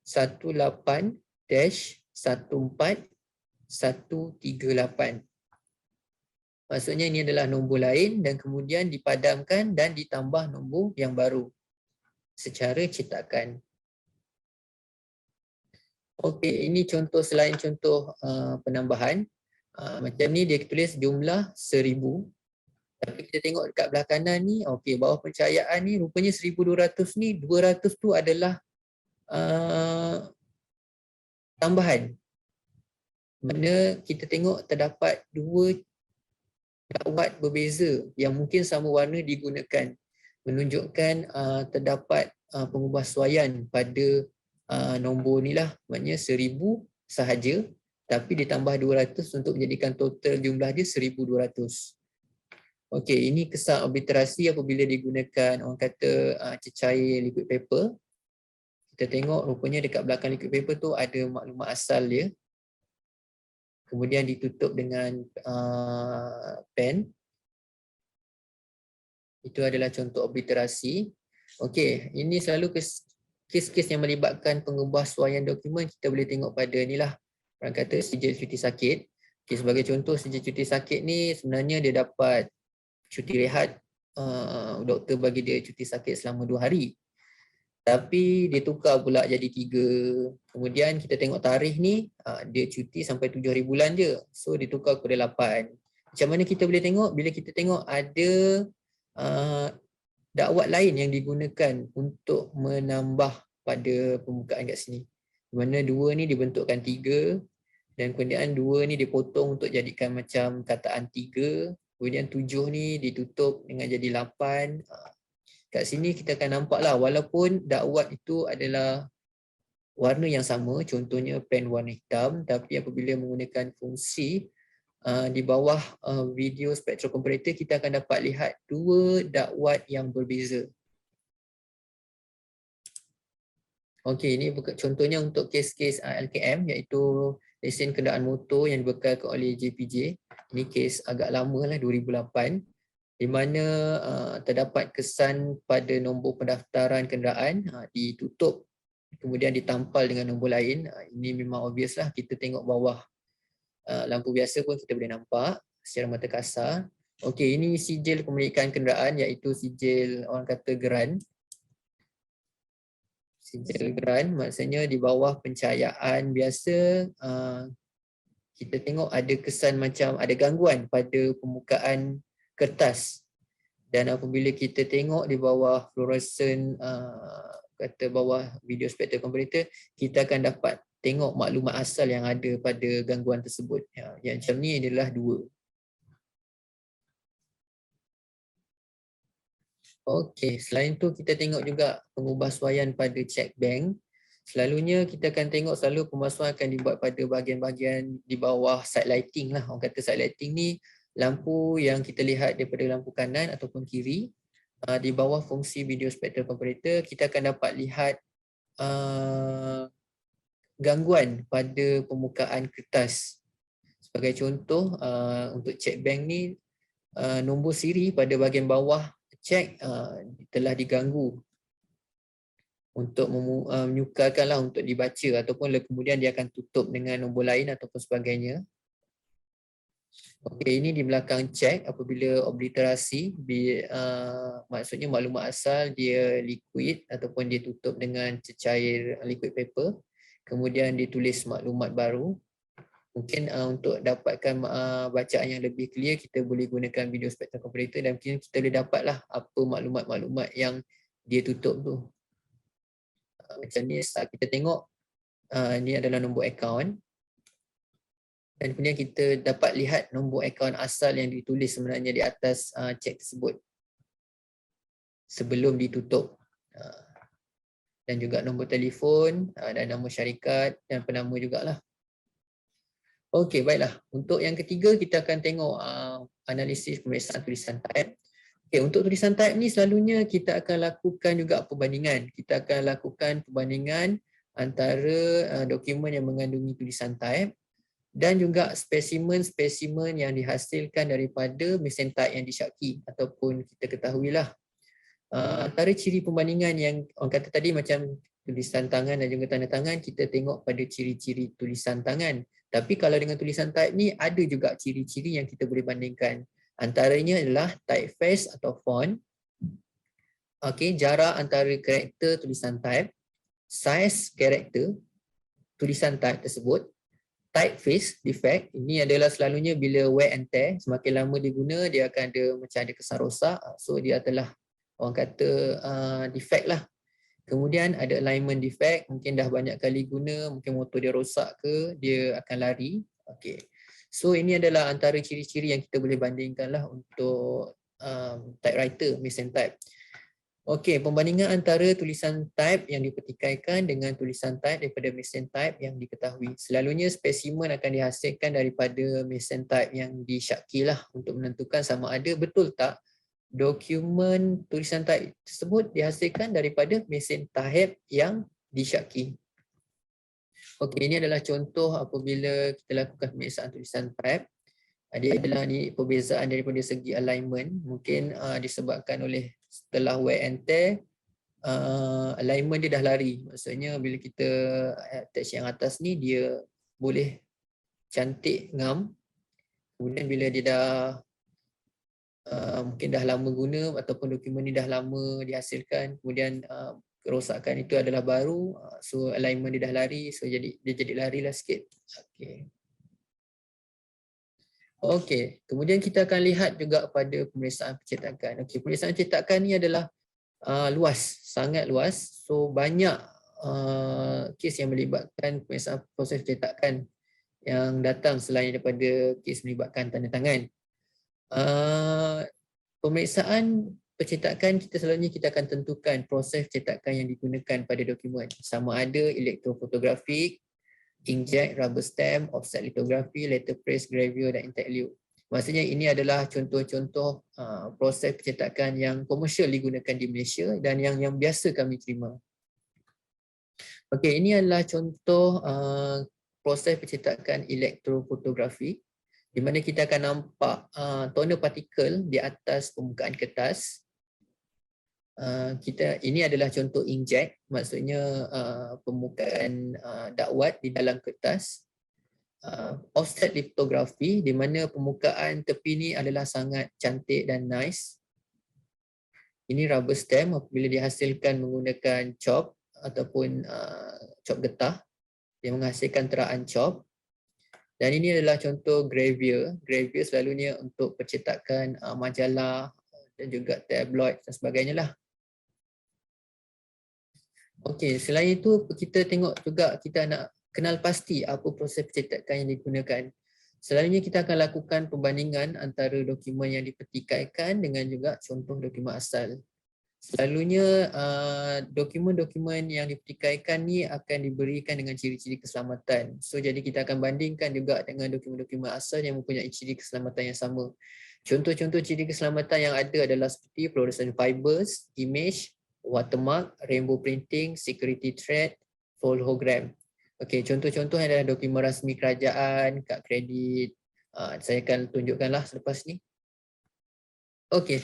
18-14138. Maksudnya ini adalah nombor lain dan kemudian dipadamkan dan ditambah nombor yang baru secara cetakan. Okey, ini contoh selain contoh penambahan. Macam ni dia tulis jumlah 1000. Tapi kita tengok dekat belah kanan ni, okey, bawah pencahayaan ni rupanya 1200 ni, 200 tu adalah tambahan. Mana kita tengok terdapat 2 dakwat berbeza yang mungkin sama warna digunakan, menunjukkan terdapat pengubahsuaian pada nombor ni lah, maknanya 1000 sahaja tapi ditambah 200 untuk menjadikan total jumlah dia 1200. Okey, ini kesan obliterasi apabila digunakan orang kata cecair liquid paper. Kita tengok rupanya dekat belakang liquid paper tu ada maklumat asal dia. Kemudian ditutup dengan pen. Itu adalah contoh obliterasi. Okey, ini selalu kes-kes yang melibatkan pengubahsuaian dokumen kita boleh tengok pada ni lah. Orang kata sijil cuti sakit. Okey, sebagai contoh sijil cuti sakit ni sebenarnya dia dapat cuti rehat, doktor bagi dia cuti sakit selama 2 hari. Tapi dia tukar pula jadi 3. Kemudian kita tengok tarikh ni, dia cuti sampai 7 hari bulan je. So dia tukar kepada 8. Macam mana kita boleh tengok? Bila kita tengok ada dakwat lain yang digunakan untuk menambah pada pembukaan kat sini. Di mana 2 ni dibentukkan 3 dan kemudian 2 ni dipotong untuk jadikan macam kataan 3. Kemudian 7 ni ditutup dengan jadi 8. Kat sini kita akan nampak lah, walaupun dakwat itu adalah warna yang sama, contohnya pen warna hitam, tapi apabila menggunakan fungsi di bawah video spectral comparator, kita akan dapat lihat 2 dakwat yang berbeza. Okey, ini contohnya untuk kes-kes LKM, iaitu lesen kenderaan motor yang dibekalkan oleh JPJ. Ini kes agak lama lah, 2008, di mana terdapat kesan pada nombor pendaftaran kenderaan ditutup kemudian ditampal dengan nombor lain. Ini memang obvious lah, kita tengok bawah lampu biasa pun kita boleh nampak secara mata kasar. Okey, ini sijil pemilikan kenderaan, iaitu sijil orang kata geran. Sijil geran maksudnya di bawah pencahayaan biasa kita tengok ada kesan macam ada gangguan pada permukaan kertas. Dan apabila kita tengok di bawah fluorescent kata bawah video spectral comparator, kita akan dapat tengok maklumat asal yang ada pada gangguan tersebut. Yang macam ni adalah 2. Okey, selain tu kita tengok juga pengubahsuaian pada check bank. Selalunya kita akan tengok selalu pengubahsuaian akan dibuat pada bahagian-bahagian di bawah side lighting lah. Orang kata side lighting ni lampu yang kita lihat daripada lampu kanan ataupun kiri. Di bawah fungsi video spectral comparator, kita akan dapat lihat gangguan pada permukaan kertas. Sebagai contoh, untuk check bank ni, nombor siri pada bahagian bawah check telah diganggu untuk menyukarkanlah untuk dibaca, ataupun kemudian dia akan tutup dengan nombor lain ataupun sebagainya. Okey, ini di belakang check apabila obliterasi, maksudnya maklumat asal dia liquid ataupun dia tutup dengan cecair liquid paper. Kemudian ditulis maklumat baru. Mungkin untuk dapatkan bacaan yang lebih clear, kita boleh gunakan video spectrum comparator dan mungkin kita boleh dapatlah apa maklumat-maklumat yang dia tutup tu. Macam ni start kita tengok, ni adalah nombor akaun. Dan kemudian kita dapat lihat nombor akaun asal yang ditulis sebenarnya di atas cek tersebut sebelum ditutup. Dan juga nombor telefon dan nama syarikat dan penama jugalah. Okey, baiklah. Untuk yang ketiga kita akan tengok analisis pemeriksaan tulisan type. Okey, untuk tulisan type ni selalunya kita akan lakukan juga perbandingan. Kita akan lakukan perbandingan antara dokumen yang mengandungi tulisan type dan juga spesimen-spesimen yang dihasilkan daripada mesin type yang disyaki ataupun kita ketahuilah antara ciri perbandingan yang orang kata tadi macam tulisan tangan dan juga tanda tangan, kita tengok pada ciri-ciri tulisan tangan. Tapi kalau dengan tulisan type ni ada juga ciri-ciri yang kita boleh bandingkan. Antaranya adalah typeface atau font, jarak antara karakter tulisan type, size karakter tulisan type tersebut, typeface defect. Ini adalah selalunya bila wear and tear, semakin lama diguna dia akan ada macam ada kesan rosak, so dia adalah orang kata defect lah. Kemudian ada alignment defect, mungkin dah banyak kali guna, mungkin motor dia rosak ke, dia akan lari. Okey. So ini adalah antara ciri-ciri yang kita boleh bandingkan lah untuk typewriter, mesin type. Okey, pembandingan antara tulisan type yang dipertikaikan dengan tulisan type daripada mesin type yang diketahui. Selalunya spesimen akan dihasilkan daripada mesin type yang disyaki lah untuk menentukan sama ada betul tak dokumen tulisan type tersebut dihasilkan daripada mesin type yang disyaki. Okey, ini adalah contoh apabila kita lakukan pemeriksaan tulisan type. Dia adalah ni perbezaan daripada segi alignment, mungkin disebabkan oleh setelah wear and tear, alignment dia dah lari. Maksudnya bila kita attach yang atas ni dia boleh cantik ngam. Kemudian bila dia dah mungkin dah lama guna ataupun dokumen ni dah lama dihasilkan, kemudian kerosakan itu adalah baru, so alignment dia dah lari, so dia jadi larilah sikit. Okey. Okey, kemudian kita akan lihat juga pada pemeriksaan percetakan. Okey, pemeriksaan cetakan ni adalah luas, sangat luas. So banyak kes yang melibatkan pemeriksaan proses percetakan yang datang selain daripada kes melibatkan tanda tangan. Pemeriksaan percetakan selalunya kita akan tentukan proses percetakan yang digunakan pada dokumen. Sama ada elektrofotografik, inkjet, rubber stamp, offset litografi, letterpress, gravure dan intaglio. Maksudnya ini adalah contoh-contoh proses percetakan yang komersial digunakan di Malaysia dan yang biasa kami terima. Okey, ini adalah contoh proses percetakan elektrofotografi di mana kita akan nampak toner partikel di atas permukaan kertas. Ini adalah contoh inkjet, maksudnya permukaan dakwat di dalam kertas. Offset litografi di mana permukaan tepi ni adalah sangat cantik dan nice. Ini rubber stamp apabila dihasilkan menggunakan chop ataupun chop getah yang menghasilkan teraan chop. Dan ini adalah contoh gravure. Gravure selalunya untuk percetakan majalah dan juga tabloid dan sebagainya lah. Okey, selain itu kita tengok juga, kita nak kenal pasti apa proses percetakan yang digunakan. Selalunya kita akan lakukan perbandingan antara dokumen yang dipertikaikan dengan juga contoh dokumen asal. Selalunya dokumen-dokumen yang dipertikaikan ni akan diberikan dengan ciri-ciri keselamatan. So jadi kita akan bandingkan juga dengan dokumen-dokumen asal yang mempunyai ciri keselamatan yang sama. Contoh-contoh ciri keselamatan yang ada adalah seperti fluorescent fibers, image, watermark, rainbow printing, security thread, hologram. Okey, contoh-contoh adalah dokumen rasmi kerajaan, kad kredit. Saya akan tunjukkanlah selepas ni. Okey,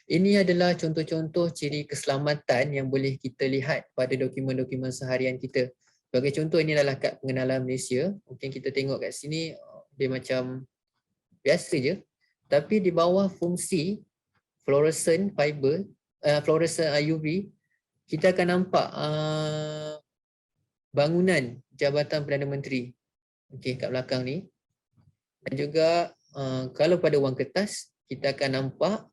ini adalah contoh-contoh ciri keselamatan yang boleh kita lihat pada dokumen-dokumen seharian kita. Sebagai contoh, ini adalah kad pengenalan Malaysia. Mungkin kita tengok kat sini, dia macam biasa je, tapi di bawah fungsi fluorescent fiber, fluorescent UV, kita akan nampak bangunan Jabatan Perdana Menteri, okey, kat belakang ni. Dan juga kalau pada wang kertas, kita akan nampak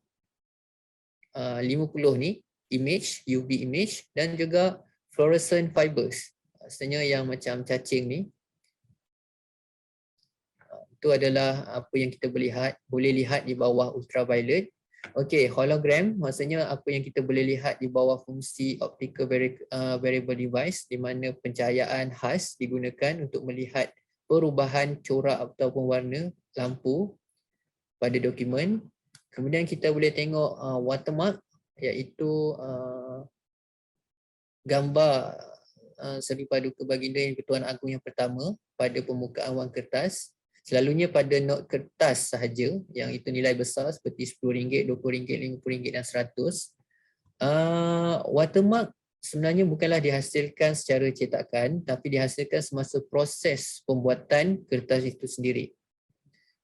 50 ni image, UV image, dan juga fluorescent fibers, maksudnya yang macam cacing ni. Itu adalah apa yang kita boleh lihat di bawah ultraviolet. Okey, hologram maksudnya apa yang kita boleh lihat di bawah fungsi optical variable device, di mana pencahayaan khas digunakan untuk melihat perubahan corak ataupun warna lampu pada dokumen. Kemudian kita boleh tengok watermark, iaitu gambar Seri Paduka Baginda Yang Ketuan Agong yang pertama pada permukaan wang kertas. Selalunya pada not kertas sahaja, yang itu nilai besar seperti RM10, RM20, RM50 dan RM100. Watermark sebenarnya bukanlah dihasilkan secara cetakan, tapi dihasilkan semasa proses pembuatan kertas itu sendiri.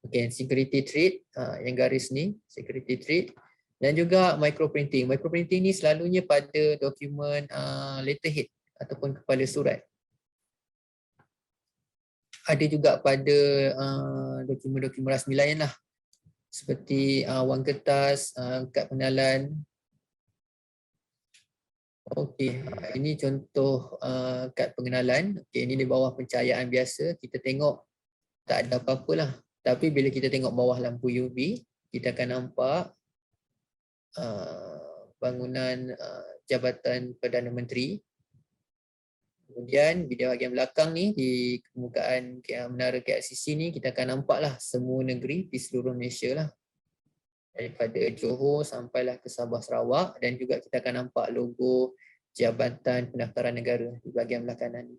Okay, security thread, yang garis ni, security thread. Dan juga microprinting. Microprinting ni selalunya pada dokumen letterhead ataupun kepala surat. Ada juga pada dokumen-dokumen rasmi lain lah, seperti wang kertas, kad pengenalan. Okey, ini contoh kad pengenalan. Okey, ini di bawah pencahayaan biasa, kita tengok tak ada apa-apa lah. Tapi bila kita tengok bawah lampu UV, kita akan nampak bangunan Jabatan Perdana Menteri. Kemudian di bahagian belakang ni, di permukaan menara KLCC ni, kita akan nampaklah semua negeri di seluruh Malaysia lah. Daripada Johor sampailah ke Sabah Sarawak, dan juga kita akan nampak logo Jabatan Pendaftaran Negara di bahagian belah kanan ni.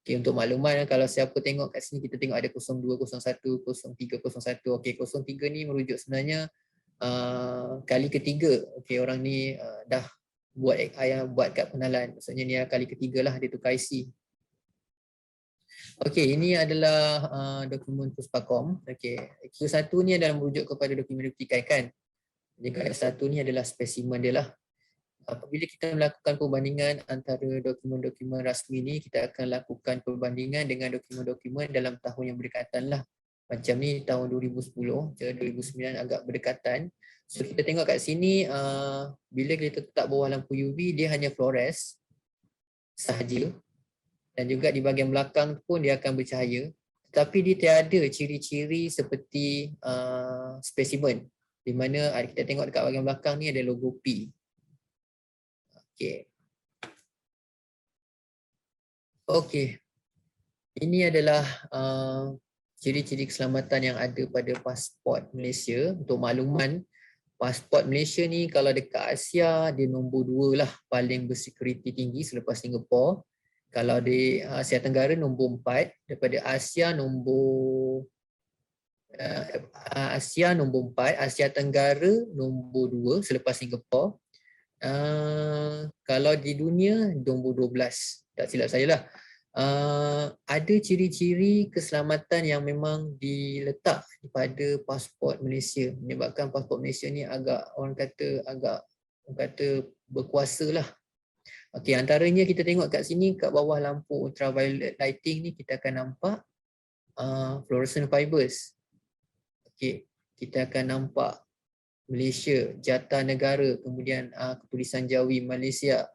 Okay, untuk makluman, kalau siapa tengok kat sini, kita tengok ada 02, 01, 03, 01. Okey, 03 ni merujuk sebenarnya kali ketiga. Okey, orang ni dah buat kad pengenalan. Maksudnya ni kali ketiga lah dia tukar IC. Okey, ini adalah dokumen Puspakom. Okey, Q1 ni adalah merujuk kepada dokumen dipertikaikan. Jadi Q1 ni adalah spesimen dia lah. Apabila kita melakukan perbandingan antara dokumen-dokumen rasmi ni, kita akan lakukan perbandingan dengan dokumen-dokumen dalam tahun yang berdekatan lah. Macam ni tahun 2010 ke 2009 agak berdekatan. So kita tengok kat sini, bila kita letak bawah lampu UV, dia hanya fluores sahaja. Dan juga di bahagian belakang pun dia akan bercahaya. Tapi dia tiada ciri-ciri seperti spesimen. Di mana kita tengok dekat bahagian belakang ni ada logo P. Okey. Ini adalah ciri-ciri keselamatan yang ada pada pasport Malaysia. Untuk makluman, pasport Malaysia ni kalau dekat Asia, dia nombor 2 lah paling bersecurity tinggi selepas Singapura. Kalau di Asia Tenggara nombor 4, daripada Asia nombor 4, Asia Tenggara nombor 2 selepas Singapura. Kalau di dunia nombor 12, tak silap saya lah. Ada ciri-ciri keselamatan yang memang diletak pada pasport Malaysia, menyebabkan pasport Malaysia ni agak orang kata berkuasa lah. Okey, antaranya kita tengok kat sini, kat bawah lampu ultraviolet lighting ni, kita akan nampak fluorescent fibers. Okey, kita akan nampak Malaysia, Jata Negara, kemudian ketulisan Jawi Malaysia.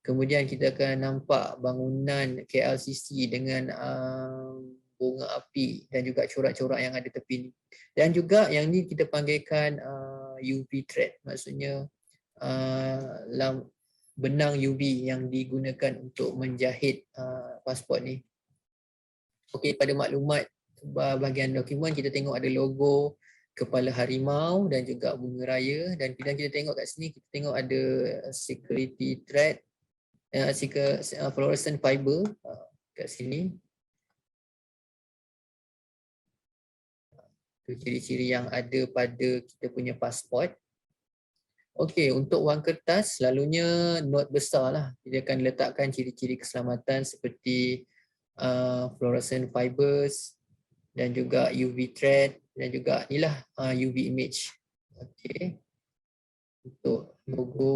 Kemudian kita akan nampak bangunan KLCC dengan bunga api dan juga corak-corak yang ada tepi ni. Dan juga yang ni kita panggilkan UV thread, maksudnya benang UV yang digunakan untuk menjahit pasport ni. Okey, pada maklumat bahagian dokumen kita tengok ada logo kepala harimau dan juga bunga raya, dan bila kita tengok kat sini kita tengok ada security thread, fluorescent fiber kat sini. Itu ciri-ciri yang ada pada kita punya pasport. Okey, untuk wang kertas selalunya note besar lah. Dia akan letakkan ciri-ciri keselamatan seperti fluorescent fibers dan juga UV thread, dan juga inilah UV image. Okey. Untuk logo,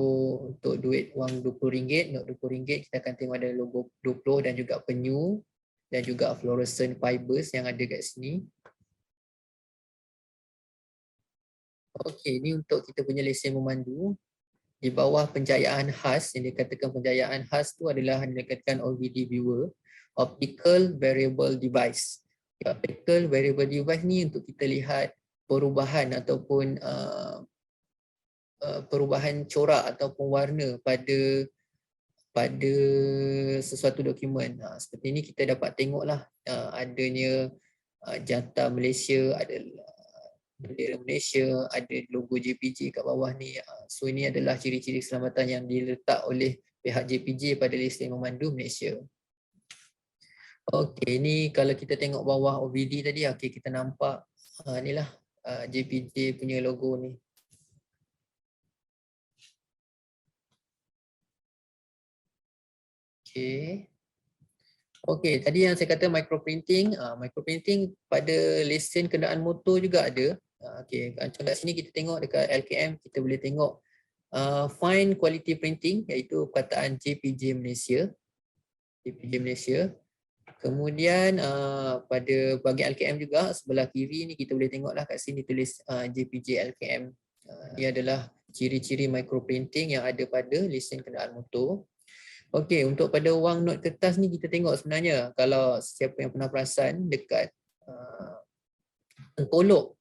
untuk duit wang RM20, not RM20, kita akan tengok ada logo 20 dan juga penyu dan juga fluorescent fibers yang ada kat sini. Okey, ini untuk kita punya lesen memandu. Di bawah penjayaan khas, yang dikatakan penjayaan khas tu adalah yang dikatakan OVD viewer, optical variable device. Optical variable device ni untuk kita lihat perubahan ataupun perubahan corak ataupun warna pada sesuatu dokumen. Seperti ini kita dapat tengoklah adanya jantar Malaysia, ada bendera Malaysia, ada logo JPJ kat bawah ni. So ini adalah ciri-ciri keselamatan yang diletak oleh pihak JPJ pada lesen memandu Malaysia. Okey, ni kalau kita tengok bawah OVD tadi, okey kita nampak inilah JPJ punya logo ni. Okey. Okey, tadi yang saya kata microprinting, microprinting pada lesen kenderaan motor juga ada. Okey, macam kat sini kita tengok dekat LKM, kita boleh tengok fine quality printing, iaitu perkataan JPJ Malaysia. JPJ Malaysia. Kemudian pada bahagian LKM juga, sebelah kiri ni kita boleh tengoklah kat sini tulis JPJ LKM. Ini adalah ciri-ciri microprinting yang ada pada lesen kenderaan motor. Okey, untuk pada wang not kertas ni kita tengok sebenarnya, kalau siapa yang pernah perasan dekat Tengkolok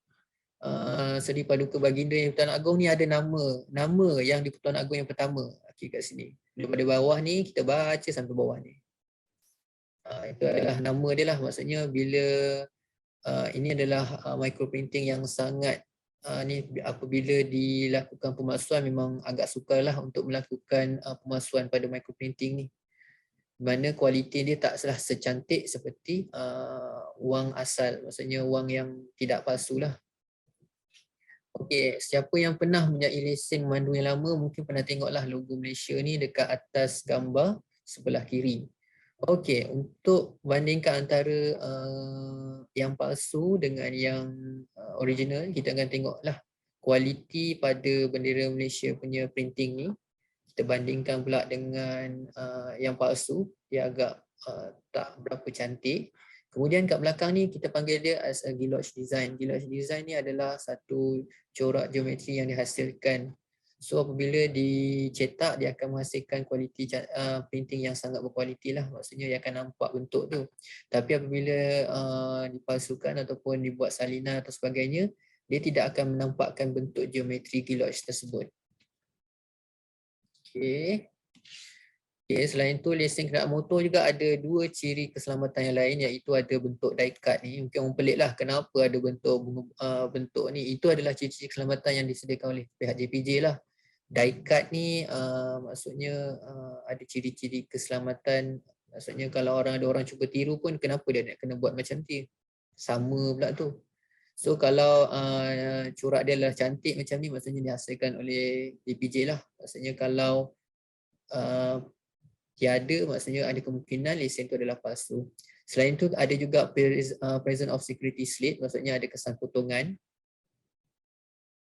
Seri Paduka Baginda yang Pertuan Agong ni ada nama yang di Pertuan Agong yang pertama. Okey, kat sini. Daripada bawah ni kita baca sampai bawah ni. Itu adalah nama dia lah, maksudnya bila ini adalah microprinting yang sangat ni apabila dilakukan pemalsuan memang agak sukarlah untuk melakukan pemalsuan pada microprinting ni. Mana kualiti dia tak salah secantik seperti wang asal, maksudnya wang yang tidak palsu lah. Okey, siapa yang pernah mempunyai lesen memandu yang lama mungkin pernah tengoklah logo Malaysia ni dekat atas gambar sebelah kiri. Okey, untuk bandingkan antara yang palsu dengan yang original, kita akan tengoklah kualiti pada bendera Malaysia punya printing ni. Kita bandingkan pula dengan yang palsu, dia agak tak berapa cantik. Kemudian kat belakang ni kita panggil dia as a guillotine design. Guillotine design ni adalah satu corak geometri yang dihasilkan. So apabila dicetak, dia akan menghasilkan kualiti printing yang sangat berkualiti lah. Maksudnya dia akan nampak bentuk tu. Tapi apabila dipalsukan ataupun dibuat salinan atau sebagainya, dia tidak akan menampakkan bentuk geometri guillotine tersebut. Okey. Okay, selain tu lesen kenderaan motor juga ada dua ciri keselamatan yang lain, iaitu ada bentuk die cut ni. Mungkin orang pelik lah kenapa ada bentuk ni. Itu adalah ciri-ciri keselamatan yang disediakan oleh pihak JPJ lah. Die cut ni maksudnya ada ciri-ciri keselamatan. Maksudnya kalau ada orang cuba tiru pun, kenapa dia nak kena buat macam tu? Sama pula tu. So kalau corak dia adalah cantik macam ni, maksudnya dihasilkan oleh JPJ lah. Maksudnya kalau tiada, maksudnya ada kemungkinan lesen tu adalah palsu. Selain tu ada juga presence of security slate, maksudnya ada kesan potongan.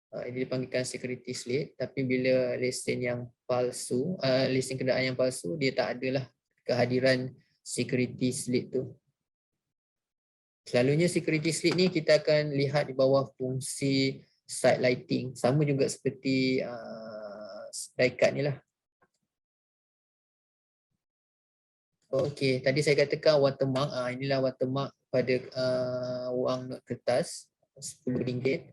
Ini dipanggilkan security slate, tapi bila lesen yang palsu, lesen kenderaan yang palsu, dia tak adalah kehadiran security slate tu. Selalunya security slate ni kita akan lihat di bawah fungsi side lighting, sama juga seperti die cut ni lah. Okey, tadi saya katakan watermark. Inilah watermark pada wang not kertas RM10.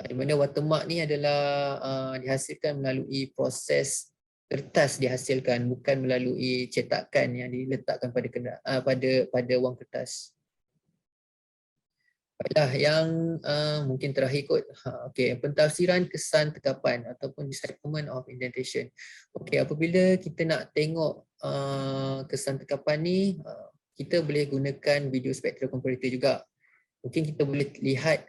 Di mana watermark ni adalah dihasilkan melalui proses kertas dihasilkan, bukan melalui cetakan yang diletakkan pada wang kertas. Baiklah, yang mungkin terakhir kot. Okey, pentafsiran kesan tekapan ataupun decipherment of indentation. Okey, apabila kita nak tengok kesan tekapan ni, kita boleh gunakan video spectral comparator juga. Mungkin kita boleh lihat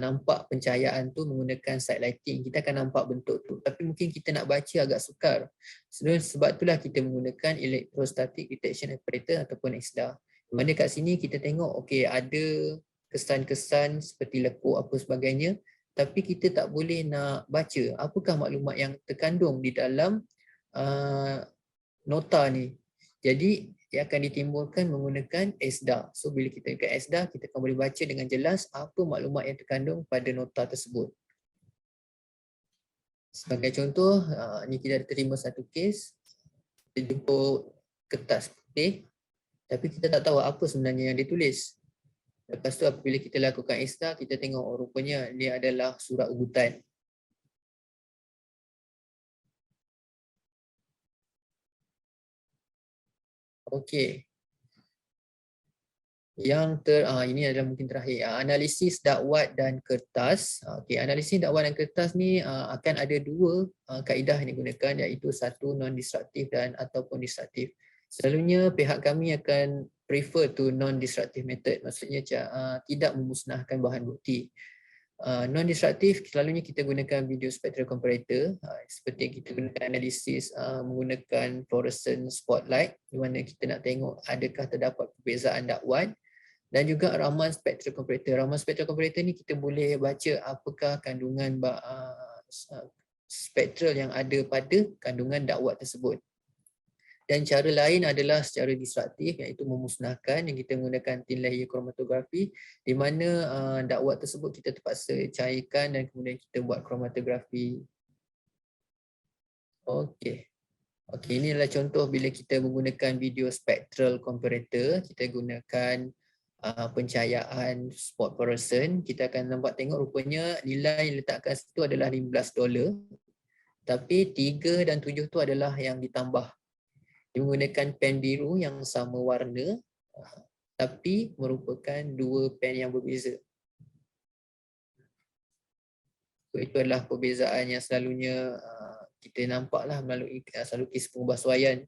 nampak pencahayaan tu menggunakan side lighting. Kita akan nampak bentuk tu. Tapi mungkin kita nak baca agak sukar. Sebab itulah kita menggunakan electrostatic detection apparatus ataupun EXDA. Mana kat sini kita tengok okey ada kesan-kesan seperti lekuk apa sebagainya, tapi kita tak boleh nak baca apakah maklumat yang terkandung di dalam nota ni. Jadi dia akan ditimbulkan menggunakan ESDA. So bila kita ke ESDA, kita akan boleh baca dengan jelas apa maklumat yang terkandung pada nota tersebut. Sebagai contoh, ni kita ada terima satu kes, kita jemput kertas putih, tapi kita tak tahu apa sebenarnya yang ditulis. Lepas tu apabila kita lakukan ESDA, kita tengok rupanya dia adalah surat ugutan. Okey. Ini adalah mungkin terakhir, analisis dakwat dan kertas. Okey, analisis dakwat dan kertas ni akan ada dua kaedah yang digunakan, iaitu satu non-destruktif dan ataupun destruktif. Selalunya pihak kami akan prefer to non-destructive method, maksudnya tidak memusnahkan bahan bukti. Non-destruktif selalunya kita gunakan video spectral comparator, seperti yang kita gunakan analisis menggunakan fluorescent spotlight, di mana kita nak tengok adakah terdapat perbezaan dakwat, dan juga raman spectral comparator. Raman spectral comparator ni kita boleh baca apakah kandungan spektral yang ada pada kandungan dakwat tersebut. Dan cara lain adalah secara destruktif, iaitu memusnahkan, yang kita menggunakan thin layer chromatography, di mana dakwat tersebut kita terpaksa cairkan dan kemudian kita buat kromatografi. Okey. Okey, ini adalah contoh bila kita menggunakan video spectral comparator, kita gunakan pencahayaan spot fluorescent. Kita akan nampak tengok rupanya nilai yang letakkan situ adalah $15, tapi 3 dan 7 tu adalah yang ditambah. Dia menggunakan pen biru yang sama warna, tapi merupakan dua pen yang berbeza. So, itu adalah perbezaan yang selalunya kita nampaklah melalui kes pengubahsuaian.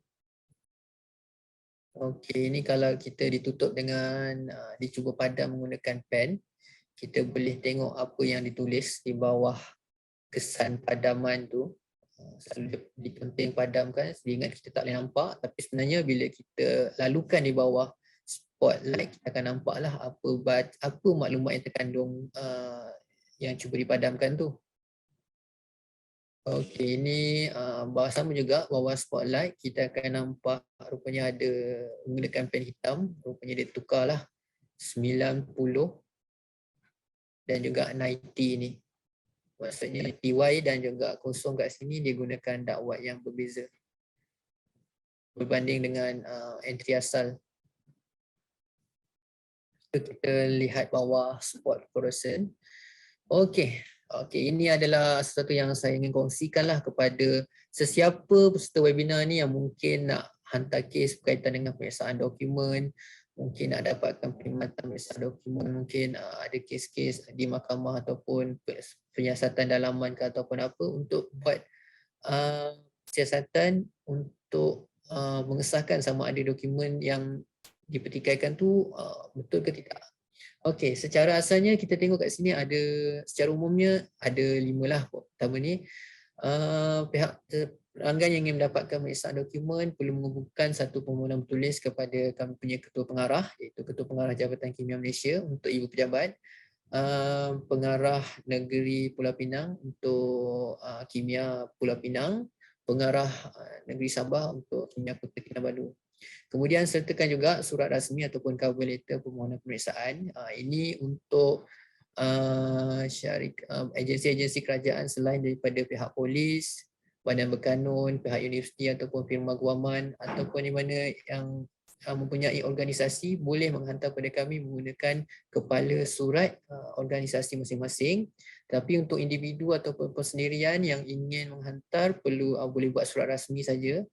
Okey, ini kalau kita ditutup dengan dicuba padam menggunakan pen, kita boleh tengok apa yang ditulis di bawah kesan padaman tu. Selalu dipenting padamkan, ingat kita tak boleh nampak, tapi sebenarnya bila kita lalukan di bawah spotlight, kita akan nampaklah apa maklumat yang terkandung yang cuba dipadamkan tu. Okey, ini bawah sama juga, bawah spotlight kita akan nampak rupanya ada menggunakan pen hitam, rupanya dia tukarlah 90 dan juga 90 ni. Maksudnya TY dan juga kosong kat sini dia gunakan dakwat yang berbeza berbanding dengan entry asal. Kita lihat bawah spot fluorescent. Okey, ini adalah sesuatu yang saya ingin kongsikanlah kepada sesiapa peserta webinar ni yang mungkin nak hantar kes berkaitan dengan pemeriksaan dokumen, mungkin nak dapatkan perkhidmatan pemeriksaan dokumen, mungkin ada kes-kes di mahkamah ataupun penyiasatan dalaman ke ataupun apa, untuk buat siasatan untuk mengesahkan sama ada dokumen yang dipertikaikan tu betul ke tidak. Okey, secara asalnya kita tengok kat sini ada, secara umumnya ada 5 lah. Pertama ni, pihak pelanggan yang ingin mendapatkan pemeriksaan dokumen perlu mengumpulkan satu permohonan bertulis kepada kami punya Ketua Pengarah, iaitu Ketua Pengarah Jabatan Kimia Malaysia untuk Ibu Pejabat, Pengarah Negeri Pulau Pinang untuk Kimia Pulau Pinang, Pengarah Negeri Sabah untuk Kimia Kota Kinabalu. Kemudian sertakan juga surat rasmi ataupun cover letter permohonan pemeriksaan. Ini untuk agensi-agensi kerajaan selain daripada pihak polis, badan berkanun, pihak universiti ataupun firma guaman, ataupun di mana yang mempunyai organisasi boleh menghantar kepada kami menggunakan kepala surat organisasi masing-masing. Tapi untuk individu ataupun persendirian yang ingin menghantar perlu boleh buat surat rasmi saja.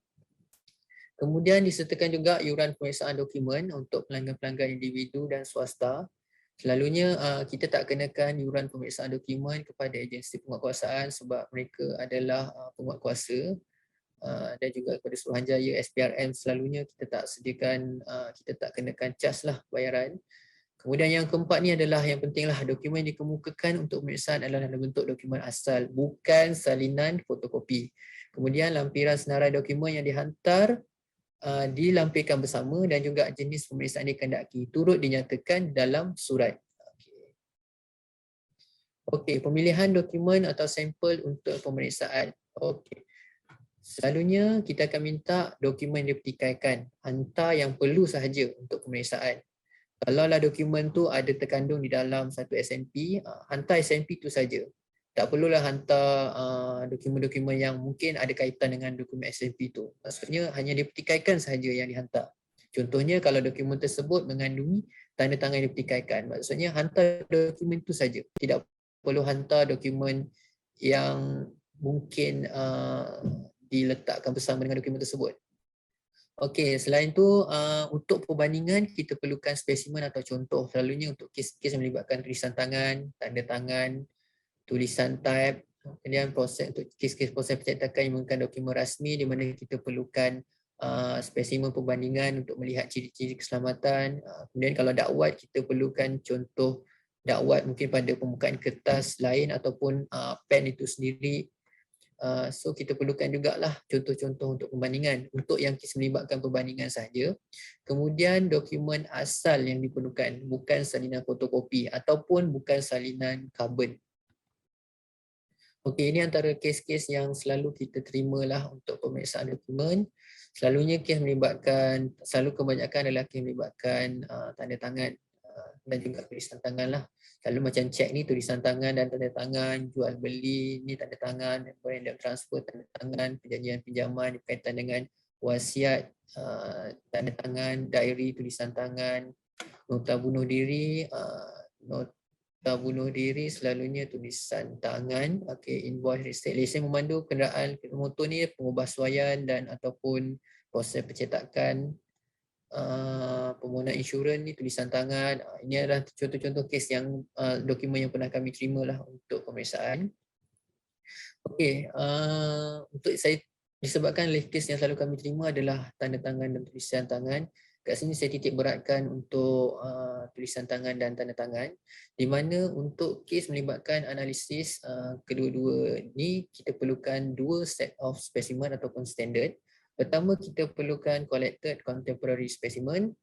Kemudian disertakan juga iuran pemeriksaan dokumen untuk pelanggan-pelanggan individu dan swasta. Selalunya kita tak kenakan iuran pemeriksaan dokumen kepada agensi penguatkuasaan sebab mereka adalah penguatkuasa, dan juga kepada Suruhanjaya SPRM selalunya kita tak sediakan, kita tak kenakan cas lah bayaran. Kemudian yang keempat ni adalah yang pentinglah, dokumen yang dikemukakan untuk pemeriksaan adalah dalam bentuk dokumen asal, bukan salinan fotokopi. Kemudian lampiran senarai dokumen yang dihantar dilampirkan bersama dan juga jenis pemeriksaan dikehendaki turut dinyatakan dalam surat. Okey, pemilihan dokumen atau sampel untuk pemeriksaan. Okey. Selalunya kita akan minta dokumen dipertikaikan, hantar yang perlu sahaja untuk pemeriksaan. Kalaulah dokumen tu ada terkandung di dalam satu SMP, hantar SMP tu saja. Tak perlulah hantar dokumen-dokumen yang mungkin ada kaitan dengan dokumen SMP tu. Maksudnya hanya dipertikaikan sahaja yang dihantar. Contohnya kalau dokumen tersebut mengandungi tanda tangan yang dipertikaikan, maksudnya hantar dokumen tu saja. Tidak perlu hantar dokumen yang mungkin diletakkan bersama dengan dokumen tersebut. Okey, selain tu untuk perbandingan kita perlukan spesimen atau contoh, selalunya untuk kes-kes yang melibatkan tulisan tangan, tanda tangan, tulisan type. Kemudian proses untuk kes-kes proses pencetakan yang menggunakan dokumen rasmi di mana kita perlukan spesimen perbandingan untuk melihat ciri-ciri keselamatan. Kemudian kalau dakwat kita perlukan contoh dakwat mungkin pada pembukaan kertas lain ataupun pen itu sendiri. So kita perlukan jugalah contoh-contoh untuk perbandingan untuk yang kes melibatkan perbandingan sahaja. Kemudian dokumen asal yang diperlukan, bukan salinan fotokopi ataupun bukan salinan karbon. Okey, ini antara kes-kes yang selalu kita terimalah untuk pemeriksaan dokumen. Selalunya kes melibatkan, selalu kebanyakan adalah kes melibatkan tanda tangan dan juga tulisan tangan lah. Selalu macam cek ni tulisan tangan dan tanda tangan, jual beli ni tanda tangan, random transfer tanda tangan, perjanjian pinjaman berkaitan dengan wasiat tanda tangan, diary tulisan tangan, nota bunuh diri, nota bunuh diri selalunya tulisan tangan. Okey, invoice receipt, lesen memandu kenderaan motor ni pengubahsuaian dan ataupun proses pencetakan. Permohonan insurans ni tulisan tangan. Ini adalah contoh-contoh kes yang dokumen yang pernah kami terima lah untuk pemeriksaan. Okey, untuk saya disebabkan kes yang selalu kami terima adalah tanda tangan dan tulisan tangan. Kat sini saya titik beratkan untuk tulisan tangan dan tanda tangan, di mana untuk kes melibatkan analisis kedua-dua ni kita perlukan dua set of specimen ataupun standard. Pertama kita perlukan collected contemporary specimen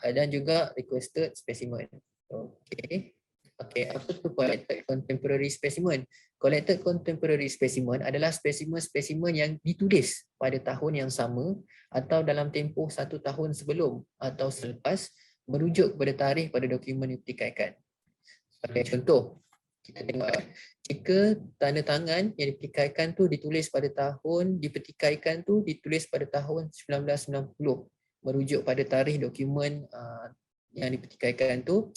dan juga requested specimen. Okey. Okey, apa tu collected contemporary specimen? Collected contemporary specimen adalah spesimen-spesimen yang ditulis pada tahun yang sama atau dalam tempoh 1 tahun sebelum atau selepas merujuk kepada tarikh pada dokumen yang dipertikaikan. Sebagai contoh, kita tengok jika tanda tangan yang dipertikaikan tu ditulis pada tahun, dipertikaikan tu ditulis pada tahun 1990, merujuk pada tarikh dokumen yang dipertikaikan tu.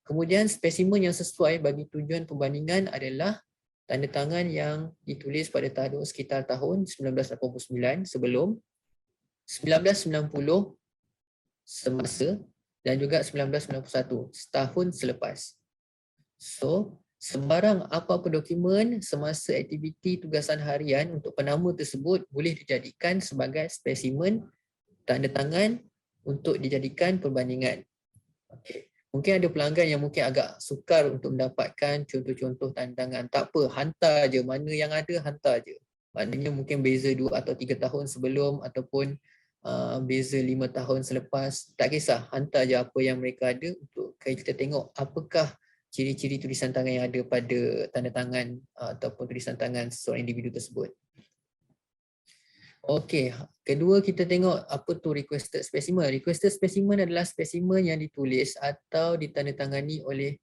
Kemudian spesimen yang sesuai bagi tujuan perbandingan adalah tanda tangan yang ditulis pada tahun sekitar tahun 1989 sebelum, 1990 semasa dan juga 1991 setahun selepas. So, sembarang apa-apa dokumen semasa aktiviti tugasan harian untuk penama tersebut boleh dijadikan sebagai spesimen tanda tangan untuk dijadikan perbandingan. Okay. Mungkin ada pelanggan yang mungkin agak sukar untuk mendapatkan contoh-contoh tanda tangan. Tak apa, hantar je. Mana yang ada, hantar je. Maknanya mungkin beza 2 atau 3 tahun sebelum ataupun beza 5 tahun selepas. Tak kisah, hantar je apa yang mereka ada untuk kita tengok apakah ciri-ciri tulisan tangan yang ada pada tanda tangan ataupun tulisan tangan seseorang individu tersebut. Okey, kedua kita tengok apa tu requested specimen. Requested specimen adalah spesimen yang ditulis atau ditandatangani oleh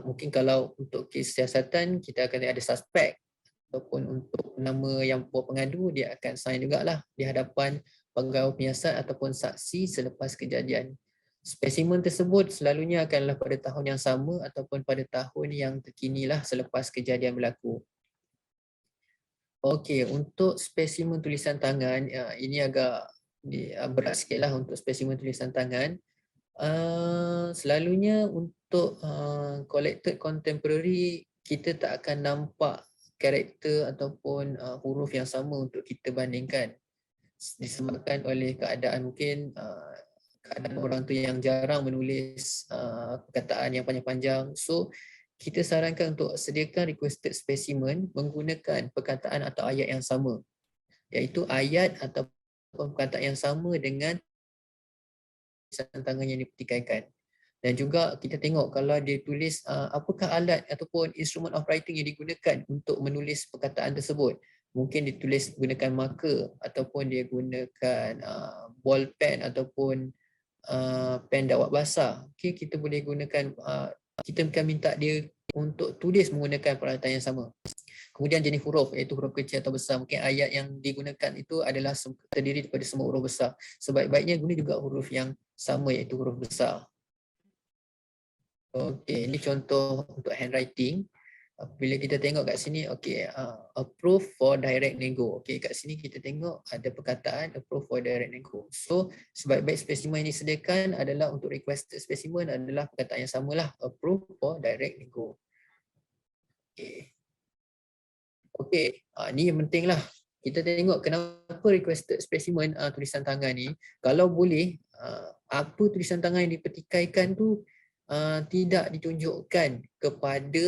mungkin kalau untuk kes siasatan kita akan ada suspek ataupun untuk nama yang buat pengadu dia akan sign jugalah di hadapan pegawai penyiasat ataupun saksi selepas kejadian. Spesimen tersebut selalunya akanlah pada tahun yang sama ataupun pada tahun yang terkinilah selepas kejadian berlaku. Okey, untuk spesimen tulisan tangan, ini agak berat sikitlah untuk spesimen tulisan tangan. Selalunya untuk collected contemporary kita tak akan nampak karakter ataupun huruf yang sama untuk kita bandingkan. Disebabkan oleh keadaan mungkin keadaan orang tu yang jarang menulis perkataan yang panjang-panjang. So kita sarankan untuk sediakan requested specimen menggunakan perkataan atau ayat yang sama, iaitu ayat atau perkataan yang sama dengan tulisan tangan yang dipertikaikan. Dan juga kita tengok kalau dia tulis apakah alat ataupun instrument of writing yang digunakan untuk menulis perkataan tersebut. Mungkin ditulis gunakan marker ataupun dia gunakan ball pen ataupun pen dakwat basah. Okay, kita boleh gunakan, kita akan minta dia untuk tulis menggunakan peralatan yang sama. Kemudian jenis huruf, iaitu huruf kecil atau besar. Mungkin ayat yang digunakan itu adalah terdiri daripada semua huruf besar. Sebaik-baiknya guna juga huruf yang sama, iaitu huruf besar. Okey, ini contoh untuk handwriting. Bila kita tengok kat sini, okey, approve for direct nego. Okey, kat sini kita tengok ada perkataan approve for direct nego. So, sebaik-baik spesimen yang disediakan adalah untuk requested spesimen adalah perkataan yang samalah, approve for direct nego. Okey. Okey, ni yang penting lah. Kita tengok kenapa requested spesimen tulisan tangan ni. Kalau boleh, apa tulisan tangan yang dipertikaikan tu tidak ditunjukkan kepada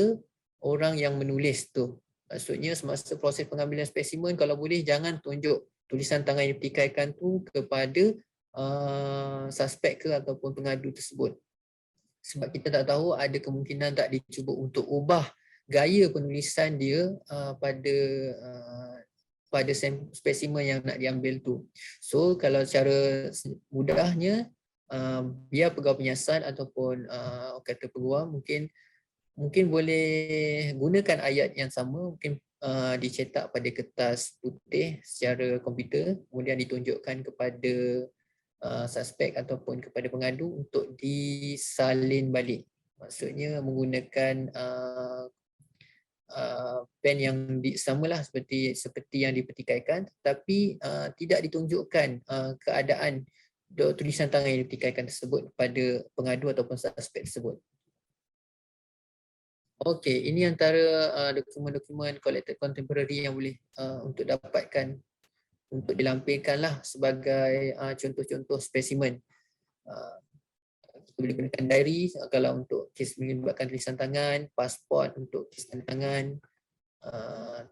orang yang menulis tu. Maksudnya semasa proses pengambilan spesimen, kalau boleh jangan tunjuk tulisan tangan yang dipertikaikan tu kepada suspek ke ataupun pengadu tersebut. Sebab kita tak tahu ada kemungkinan tak dicuba untuk ubah gaya penulisan dia pada spesimen yang nak diambil tu. So kalau secara mudahnya, biar pegawai penyiasan ataupun kata peguam mungkin boleh gunakan ayat yang sama, mungkin dicetak pada kertas putih secara komputer, kemudian ditunjukkan kepada suspek ataupun kepada pengadu untuk disalin balik. Maksudnya menggunakan pen yang samalah seperti yang dipertikaikan, tapi tidak ditunjukkan keadaan tulisan tangan yang dipertikaikan tersebut pada pengadu ataupun suspek tersebut. Okey, ini antara dokumen-dokumen collected contemporary yang boleh untuk dapatkan, untuk dilampirkanlah sebagai contoh-contoh spesimen. Kita boleh gunakan diary kalau untuk kes melibatkan tulisan tangan, pasport untuk kes tanda tangan,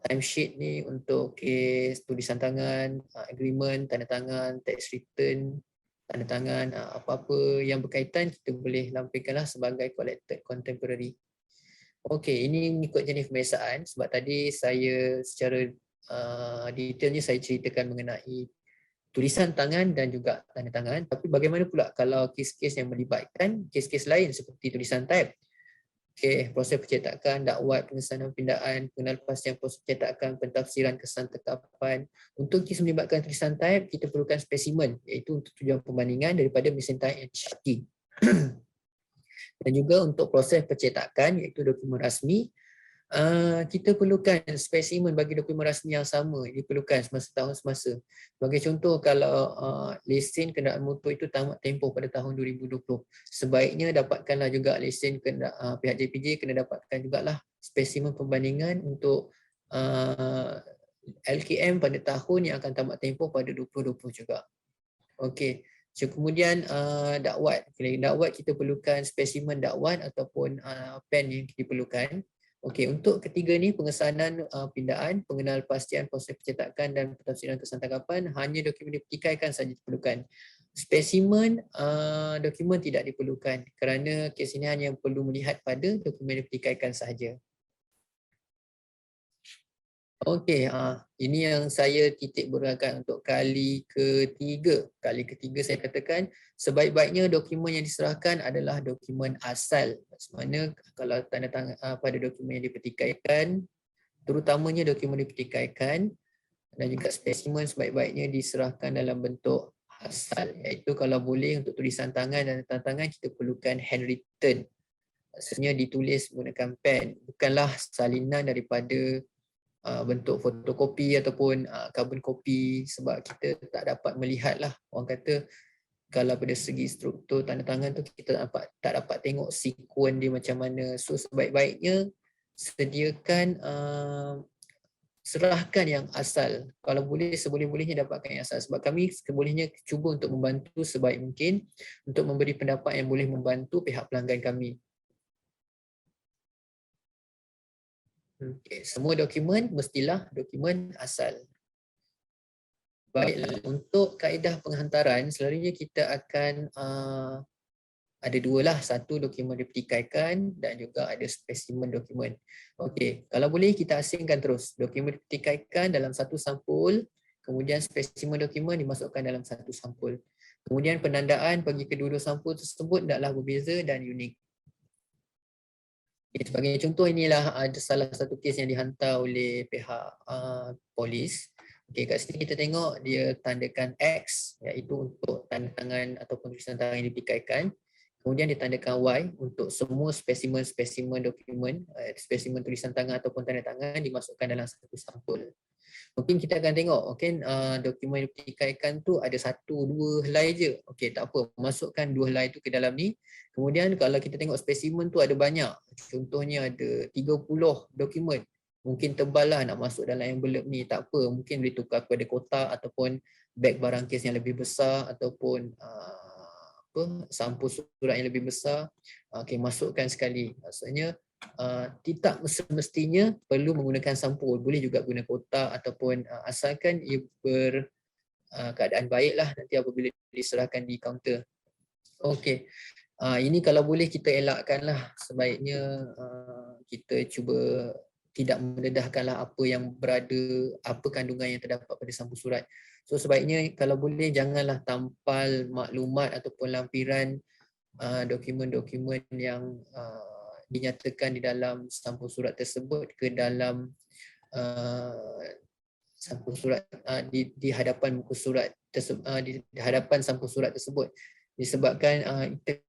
timesheet ni untuk kes tulisan tangan, agreement, tanda tangan, tax return, tanda tangan, apa-apa yang berkaitan kita boleh lampirkanlah sebagai collected contemporary. Okey, ini mengikut jenis pemeriksaan sebab tadi saya secara detailnya saya ceritakan mengenai tulisan tangan dan juga tanda tangan. Tapi bagaimana pula kalau kes-kes yang melibatkan kes-kes lain seperti tulisan type? Okey, proses percetakan, dakwat, pengesanan pindaan, pengenalpastian proses percetakan, pentafsiran kesan tetapan. Untuk kes melibatkan tulisan type, kita perlukan spesimen iaitu untuk tujuan pembandingan daripada mesin type yang disyaki. Dan juga untuk proses percetakan iaitu dokumen rasmi, kita perlukan spesimen bagi dokumen rasmi yang sama diperlukan semasa tahun semasa. Sebagai contoh, kalau lesen kenderaan motor itu tamat tempoh pada tahun 2020, sebaiknya dapatkanlah juga lesen pihak JPJ kena dapatkan jugalah spesimen perbandingan untuk LKM pada tahun yang akan tamat tempoh pada 2020 juga. Okey. So, kemudian dakwat. Dakwat kita perlukan spesimen dakwat ataupun pen yang diperlukan. Okey, untuk ketiga ni pengesanan pindaan, pengenalpastian proses percetakan dan pentafsiran kesan tanggapan, hanya dokumen dipertikaikan saja diperlukan. Spesimen dokumen tidak diperlukan kerana kes ini hanya perlu melihat pada dokumen dipertikaikan sahaja. Okey, ini yang saya titik beratkan untuk kali ketiga. Kali ketiga saya katakan sebaik-baiknya dokumen yang diserahkan adalah dokumen asal. Maksudnya kalau tanda tangan pada dokumen yang dipertikaikan, terutamanya dokumen dipertikaikan dan juga spesimen sebaik-baiknya diserahkan dalam bentuk asal. Iaitu kalau boleh untuk tulisan tangan dan tanda tangan kita perlukan handwritten. Maksudnya ditulis menggunakan pen, bukanlah salinan daripada bentuk fotokopi ataupun carbon copy, sebab kita tak dapat melihat lah, orang kata kalau pada segi struktur tanda tangan tu kita tak dapat tengok sekuen dia macam mana. So sebaik-baiknya sediakan serahkan yang asal. Kalau boleh seboleh-bolehnya dapatkan yang asal, sebab kami sebolehnya cuba untuk membantu sebaik mungkin untuk memberi pendapat yang boleh membantu pihak pelanggan kami. Okay, semua dokumen mestilah dokumen asal. Baiklah, untuk kaedah penghantaran selalunya kita akan Ada dua lah, satu dokumen dipertikaikan dan juga ada spesimen dokumen. Okey, kalau boleh kita asingkan terus. Dokumen dipertikaikan dalam satu sampul, kemudian spesimen dokumen dimasukkan dalam satu sampul. Kemudian penandaan bagi kedua-dua sampul tersebut hendaklah berbeza dan unik. Okay, sebagai contoh, inilah ada salah satu kes yang dihantar oleh pihak polis. Okey, kat sini kita tengok dia tandakan X, iaitu untuk tanda tangan ataupun tulisan tangan yang dipikirkan. Kemudian ditandakan Y untuk semua spesimen-spesimen dokumen, spesimen tulisan tangan ataupun tanda tangan dimasukkan dalam satu sampul. Mungkin kita akan tengok, dokumen yang dipertikaikan tu ada satu dua helai je. Okey, tak apa, masukkan dua helai tu ke dalam ni. Kemudian kalau kita tengok spesimen tu ada banyak. Contohnya ada 30 dokumen. Mungkin tebal lah nak masuk dalam envelope ni, tak apa, mungkin boleh tukar kepada kotak ataupun beg barang kes yang lebih besar ataupun sampul surat yang lebih besar. Okey, masukkan sekali. Maksudnya tidak semestinya perlu menggunakan sampul, boleh juga guna kotak ataupun asalkan ia berkeadaan baiklah nanti apabila diserahkan di kaunter. Okey, ini kalau boleh kita elakkanlah, sebaiknya kita cuba tidak mendedahkanlah apa yang berada, apa kandungan yang terdapat pada sampul surat. So sebaiknya kalau boleh janganlah tampal maklumat ataupun lampiran dokumen-dokumen yang dinyatakan di dalam sampul surat tersebut ke dalam sampul surat di hadapan muka surat tersebut, di hadapan sampul surat tersebut, disebabkan kita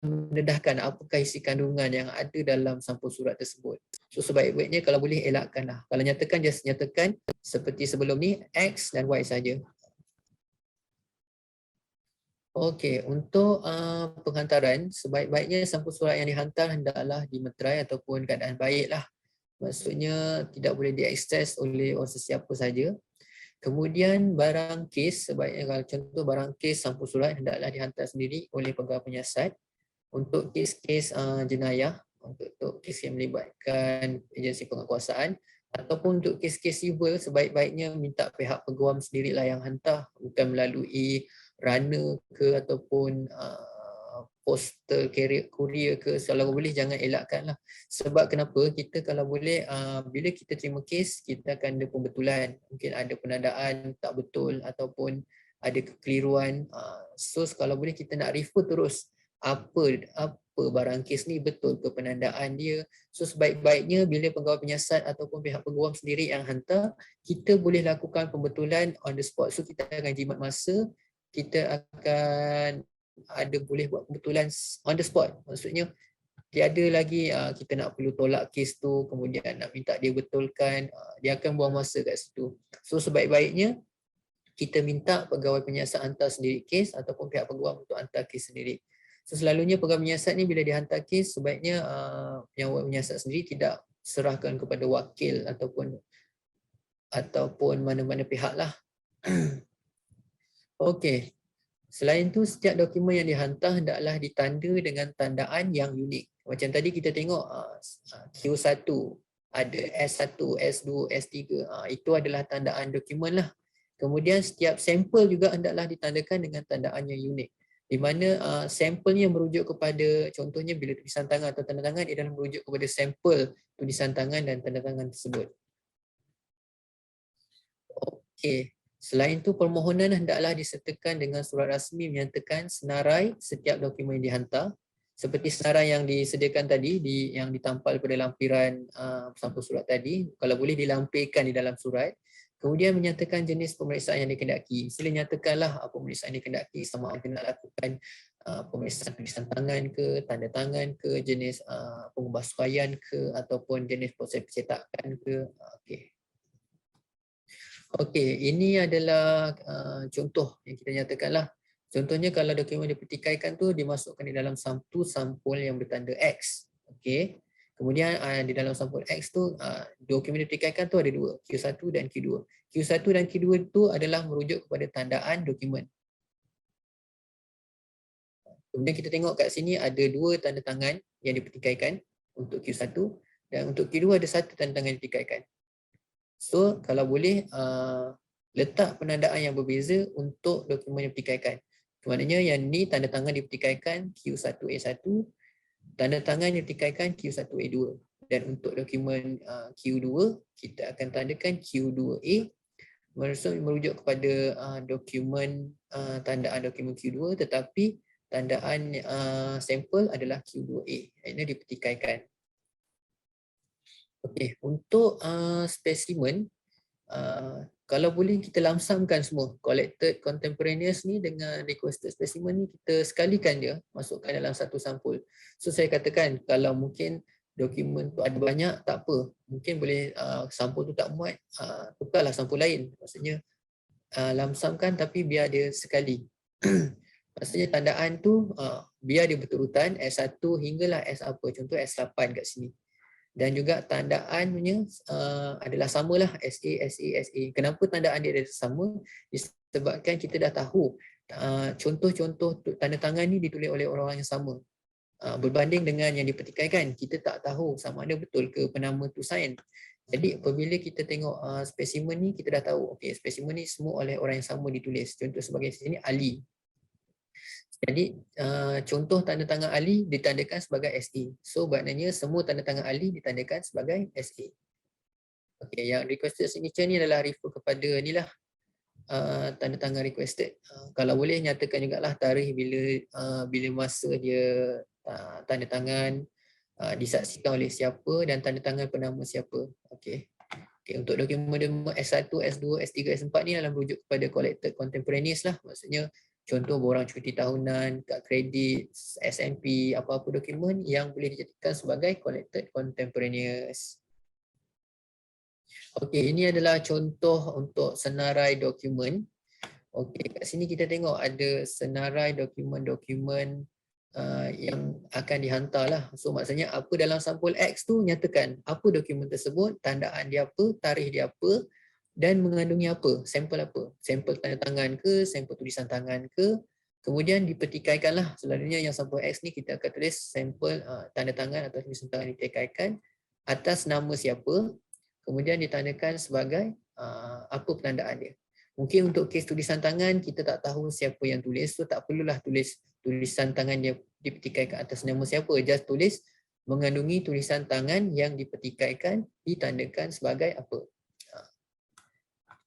mendedahkan apakah isi kandungan yang ada dalam sampul surat tersebut. So sebaik-baiknya kalau boleh elakkanlah. Kalau nyatakan, just nyatakan seperti sebelum ni X dan Y saja. Okey, untuk penghantaran, sebaik-baiknya sampul surat yang dihantar hendaklah dimeterai ataupun keadaan baiklah. Maksudnya tidak boleh diakses oleh orang sesiapa saja. Kemudian barang kes, sebaiknya kalau contoh barang kes sampul surat hendaklah dihantar sendiri oleh pegawai penyiasat. Untuk kes-kes jenayah, untuk kes yang melibatkan agensi penguasaan, ataupun untuk kes-kes civil, sebaik-baiknya minta pihak peguam sendirilah yang hantar, bukan melalui runner ke ataupun postal courier ke. Kalau boleh jangan elakkanlah. Sebab kenapa? Kita kalau boleh bila kita terima kes, kita akan ada pembetulan. Mungkin ada penandaan tak betul ataupun ada kekeliruan. So kalau boleh kita nak refer terus apa barang kes ni betul ke penandaan dia. So sebaik-baiknya bila pegawai penyiasat ataupun pihak peguam sendiri yang hantar, kita boleh lakukan pembetulan on the spot. So kita akan jimat masa, kita akan boleh buat pembetulan on the spot. Maksudnya tiada lagi kita nak perlu tolak kes tu, kemudian nak minta dia betulkan, dia akan buang masa kat situ. So sebaik-baiknya kita minta pegawai penyiasat hantar sendiri kes ataupun pihak peguam untuk hantar kes sendiri. So selalunya pegawai penyiasat ni bila dihantar kes, sebaiknya yang penyiasat sendiri tidak serahkan kepada wakil ataupun mana-mana pihak lah. Okey. Selain tu, setiap dokumen yang dihantar hendaklah ditanda dengan tandaan yang unik. Macam tadi kita tengok Q1, ada S1, S2, S3. Itu adalah tandaan dokumen lah. Kemudian setiap sampel juga hendaklah ditandakan dengan tandaan yang unik. Di mana sampelnya merujuk kepada, contohnya bila tulisan tangan atau tanda tangan, ia adalah merujuk kepada sampel tulisan tangan dan tanda tangan tersebut. Okey. Selain itu, permohonan hendaklah disertakan dengan surat rasmi menyatakan senarai setiap dokumen yang dihantar. Seperti senarai yang disediakan tadi, yang ditampal pada lampiran sampul surat tadi, kalau boleh dilampirkan di dalam surat. Kemudian menyatakan jenis pemeriksaan yang dikendaki. Sila nyatakanlah apa pemeriksaan yang dikendaki, sama ada nak lakukan pemeriksaan tulisan tangan ke, tanda tangan ke, jenis pengubahsuaian ke, ataupun jenis proses percetakan ke. Okey. Okey, ini adalah contoh yang kita nyatakanlah. Contohnya kalau dokumen dipertikaikan tu dimasukkan di dalam satu sampul yang bertanda X. Okey. Kemudian di dalam sampul X tu dokumen dipertikaikan tu ada dua, Q1 dan Q2. Q1 dan Q2 tu adalah merujuk kepada tandaan dokumen. Kemudian kita tengok kat sini ada dua tanda tangan yang dipertikaikan untuk Q1 dan untuk Q2 ada satu tanda tangan yang dipertikaikan. So kalau boleh letak penandaan yang berbeza untuk dokumen yang dipertikaikan. Maknanya yang ni tanda tangan dipertikaikan Q1A1, tanda tangan dipertikaikan Q1A2. Dan untuk dokumen Q2, kita akan tandakan Q2A merujuk kepada dokumen tandaan dokumen Q2, tetapi tandaan sampel adalah Q2A. Ini dipertikaikan. Okey, untuk spesimen, kalau boleh kita lamsamkan semua collected contemporaneous ni dengan requested specimen ni, kita sekalikan dia masukkan dalam satu sampul. So saya katakan kalau mungkin dokumen tu ada banyak, tak apa, mungkin boleh sampul tu tak muat, tukarlah sampul lain. Maksudnya lamsamkan tapi biar dia sekali. Maksudnya tandaan tu biar dia beturutan S1 hinggalah S apa, contoh S8 kat sini. Dan juga tandaan punya adalah samalah SA, SA, SA. Kenapa tandaan dia adalah sama? Disebabkan kita dah tahu contoh-contoh tanda tangan ni ditulis oleh orang yang sama. Berbanding dengan yang dipertikaikan, kita tak tahu sama ada betul ke penama tu sign. Jadi apabila kita tengok spesimen ni, kita dah tahu okey, spesimen ni semua oleh orang yang sama ditulis. Contoh sebagai sini Ali. Jadi contoh tanda tangan Ali ditandakan sebagai SA. So maknanya semua tanda tangan Ali ditandakan sebagai SA. Okey, yang requested signature ni adalah refer kepada inilah tanda tangan requested. Kalau boleh nyatakan jugalah tarikh bila masa dia tanda tangan disaksikan oleh siapa dan tanda tangan penama siapa. Okey. Okay, untuk dokumen S1, S2, S3, S4 ni adalah merujuk kepada collected contemporaneous lah. Maksudnya contoh borang cuti tahunan, kad kredit, SMP, apa-apa dokumen yang boleh dijadikan sebagai collected contemporaneous. Okey, ini adalah contoh untuk senarai dokumen. Okey, kat sini kita tengok ada senarai dokumen-dokumen yang akan dihantar lah. So maksudnya apa dalam sampul X tu nyatakan apa dokumen tersebut, tandaan dia apa, tarikh dia apa dan mengandungi apa, sampel apa. Sampel tanda tangan ke, sampel tulisan tangan ke. Kemudian dipertikaikan lah. Selalunya yang sampul X ni kita akan tulis sampel tanda tangan atau tulisan tangan dipertikaikan atas nama siapa. Kemudian ditandakan sebagai apa penandaan dia. Mungkin untuk kes tulisan tangan kita tak tahu siapa yang tulis, so tak perlulah tulis tulisan tangan dia dipertikaikan atas nama siapa, just tulis mengandungi tulisan tangan yang dipertikaikan ditandakan sebagai apa.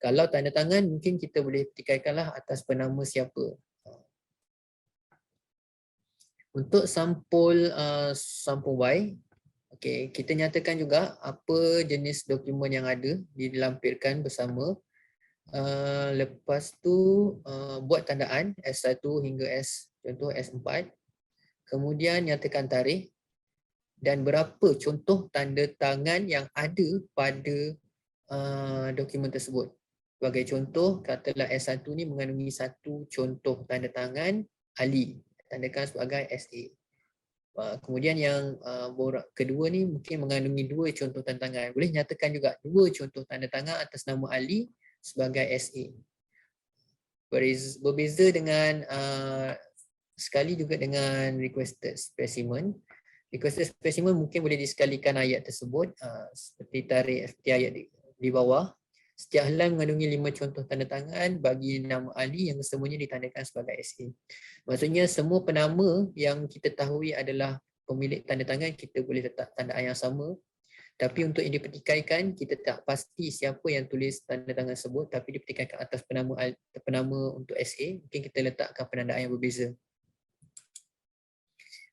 Kalau tanda tangan mungkin kita boleh pertikaikanlah atas penama siapa. Untuk sampul sampul Y, okey, kita nyatakan juga apa jenis dokumen yang ada dilampirkan bersama. Lepas tu buat tandaan S1 hingga S, contoh S4. Kemudian nyatakan tarikh dan berapa contoh tanda tangan yang ada pada dokumen tersebut. Sebagai contoh, katalah S1 ni mengandungi satu contoh tanda tangan Ali, tandakan sebagai SA. Kemudian yang kedua ni mungkin mengandungi dua contoh tanda tangan. Boleh nyatakan juga dua contoh tanda tangan atas nama Ali sebagai SA. Berbeza dengan sekali juga dengan requested specimen. Requested specimen mungkin boleh disekalikan ayat tersebut seperti seperti ayat di bawah. Setiap helai mengandungi 5 contoh tanda tangan bagi nama Ali yang semuanya ditandakan sebagai SA. Maksudnya semua penama yang kita tahu adalah pemilik tanda tangan kita boleh letak tandaan yang sama. Tapi untuk yang dipertikaikan, kita tak pasti siapa yang tulis tanda tangan tersebut, tapi dipertikaikan atas penama untuk SA, mungkin kita letakkan penandaan yang berbeza.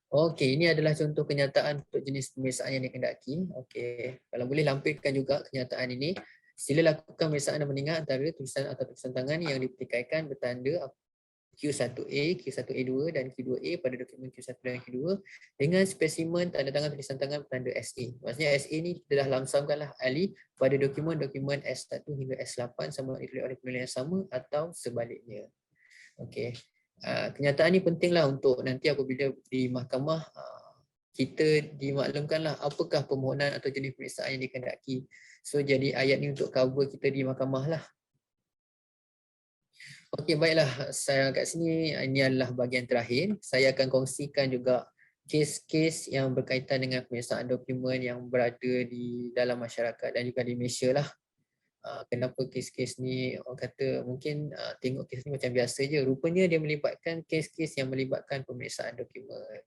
Okey, ini adalah contoh kenyataan untuk jenis pemeriksaan yang dikehendaki. Okey, kalau boleh lampirkan juga kenyataan ini. Sila lakukan pemeriksaan dan bandingan antara tulisan atau tulisan tangan yang dipertikaikan bertanda Q1A, Q1A2 dan Q2A pada dokumen Q1 dan Q2 dengan spesimen tanda tangan tulisan tangan bertanda SA. Maksudnya SA ni kita dah lamsamkanlah Ali pada dokumen-dokumen S1 hingga S8 sama ditulis oleh penulis yang sama atau sebaliknya. Okey. Kenyataan ni pentinglah untuk nanti apabila di mahkamah kita dimaklumkanlah apakah permohonan atau jenis pemeriksaan yang dikehendaki. So jadi ayat ni untuk cover kita di mahkamah lah. Okey, baiklah, saya kat sini ini adalah bahagian terakhir. Saya akan kongsikan juga kes-kes yang berkaitan dengan pemeriksaan dokumen yang berada di dalam masyarakat dan juga di Malaysia lah. kenapa kes-kes ni orang kata mungkin tengok kes ni macam biasa je, rupanya dia melibatkan kes-kes yang melibatkan pemeriksaan dokumen.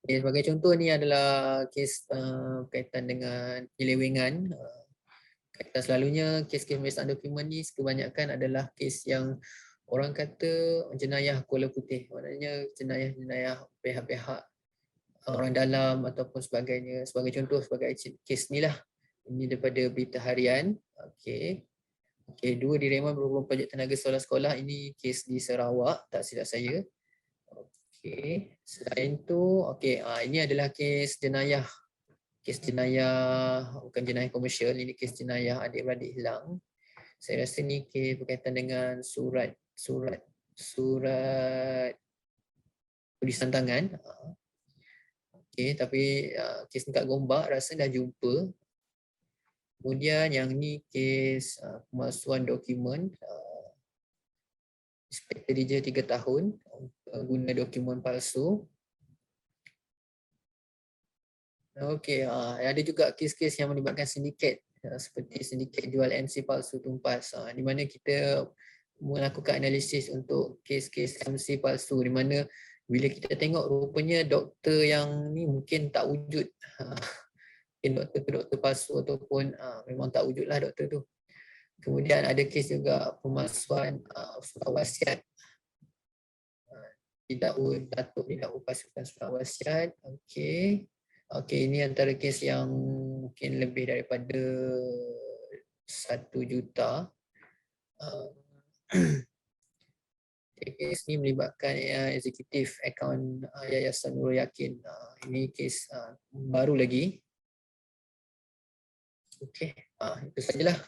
Okay, sebagai contoh ni adalah kes berkaitan dengan penyelewengan. Kaitan selalunya kes-kes pemeriksaan dokumen ni kebanyakan adalah kes yang orang kata jenayah Kuala Putih, maknanya jenayah-jenayah pihak-pihak orang dalam ataupun sebagainya. Sebagai contoh, sebagai kes ni lah. Ini daripada Berita Harian. Okey. Okey, 2 Diriman berhubung projek tenaga sekolah-sekolah. Ini kes di Sarawak, tak silap saya. Okey, selain tu, okey, ini adalah kes jenayah. Kes jenayah, bukan jenayah komersial, ini kes jenayah adik-beradik hilang. Saya rasa ni kes berkaitan dengan surat tulisan tangan. Okey, tapi kes ni kat Gombak rasa dah jumpa. Kemudian yang ni kes pemalsuan dokumen. Inspektor Dija 3 tahun guna dokumen palsu. Okey, ada juga kes-kes yang melibatkan sindiket seperti sindiket jual MC palsu tumpas, di mana kita melakukan analisis untuk kes-kes MC palsu, di mana bila kita tengok rupanya doktor yang ni mungkin tak wujud. Mungkin doktor tu doktor palsu ataupun memang tak wujudlah doktor tu. Kemudian ada kes juga pemalsuan surat wasiat. Datuk didakwa pasukan surat wasiat. Okey. Okey, ini antara kes yang mungkin lebih daripada 1 juta. Kes ni melibatkan eksekutif akaun Yayasan Nurul Yakin. Ini kes baru lagi. Okey, itu sajalah.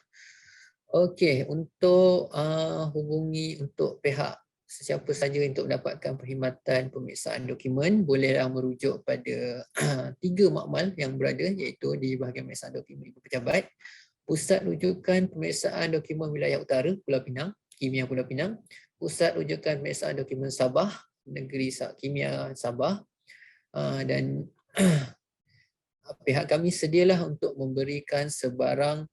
Okey, untuk hubungi untuk pihak sesiapa saja untuk mendapatkan perkhidmatan pemeriksaan dokumen, bolehlah merujuk pada 3 makmal yang berada, iaitu di bahagian pemeriksaan dokumen Ibu Pejabat, Pusat Rujukan Pemeriksaan Dokumen Wilayah Utara Pulau Pinang, Kimia Pulau Pinang, Pusat Rujukan Pemeriksaan Dokumen Sabah, Negeri Kimia Sabah, dan pihak kami sedialah untuk memberikan sebarang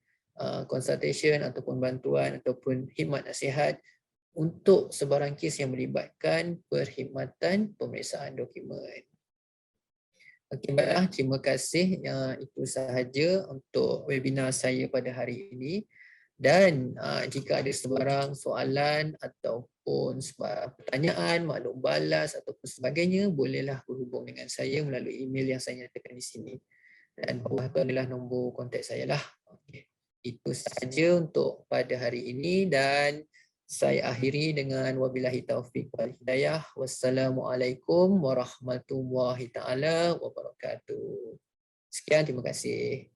consultation ataupun bantuan ataupun khidmat nasihat untuk sebarang kes yang melibatkan perkhidmatan pemeriksaan dokumen. Okey, baiklah, terima kasih. Itu sahaja untuk webinar saya pada hari ini. Dan jika ada sebarang soalan ataupun pertanyaan, maklum balas ataupun sebagainya, bolehlah berhubung dengan saya melalui email yang saya nyatakan di sini. Dan bawah itu adalah nombor kontak saya lah. Okay. Itu sahaja untuk pada hari ini dan saya akhiri dengan wabillahi taufiq wal hidayah. Wassalamualaikum warahmatullahi taala wabarakatuh. Sekian, terima kasih.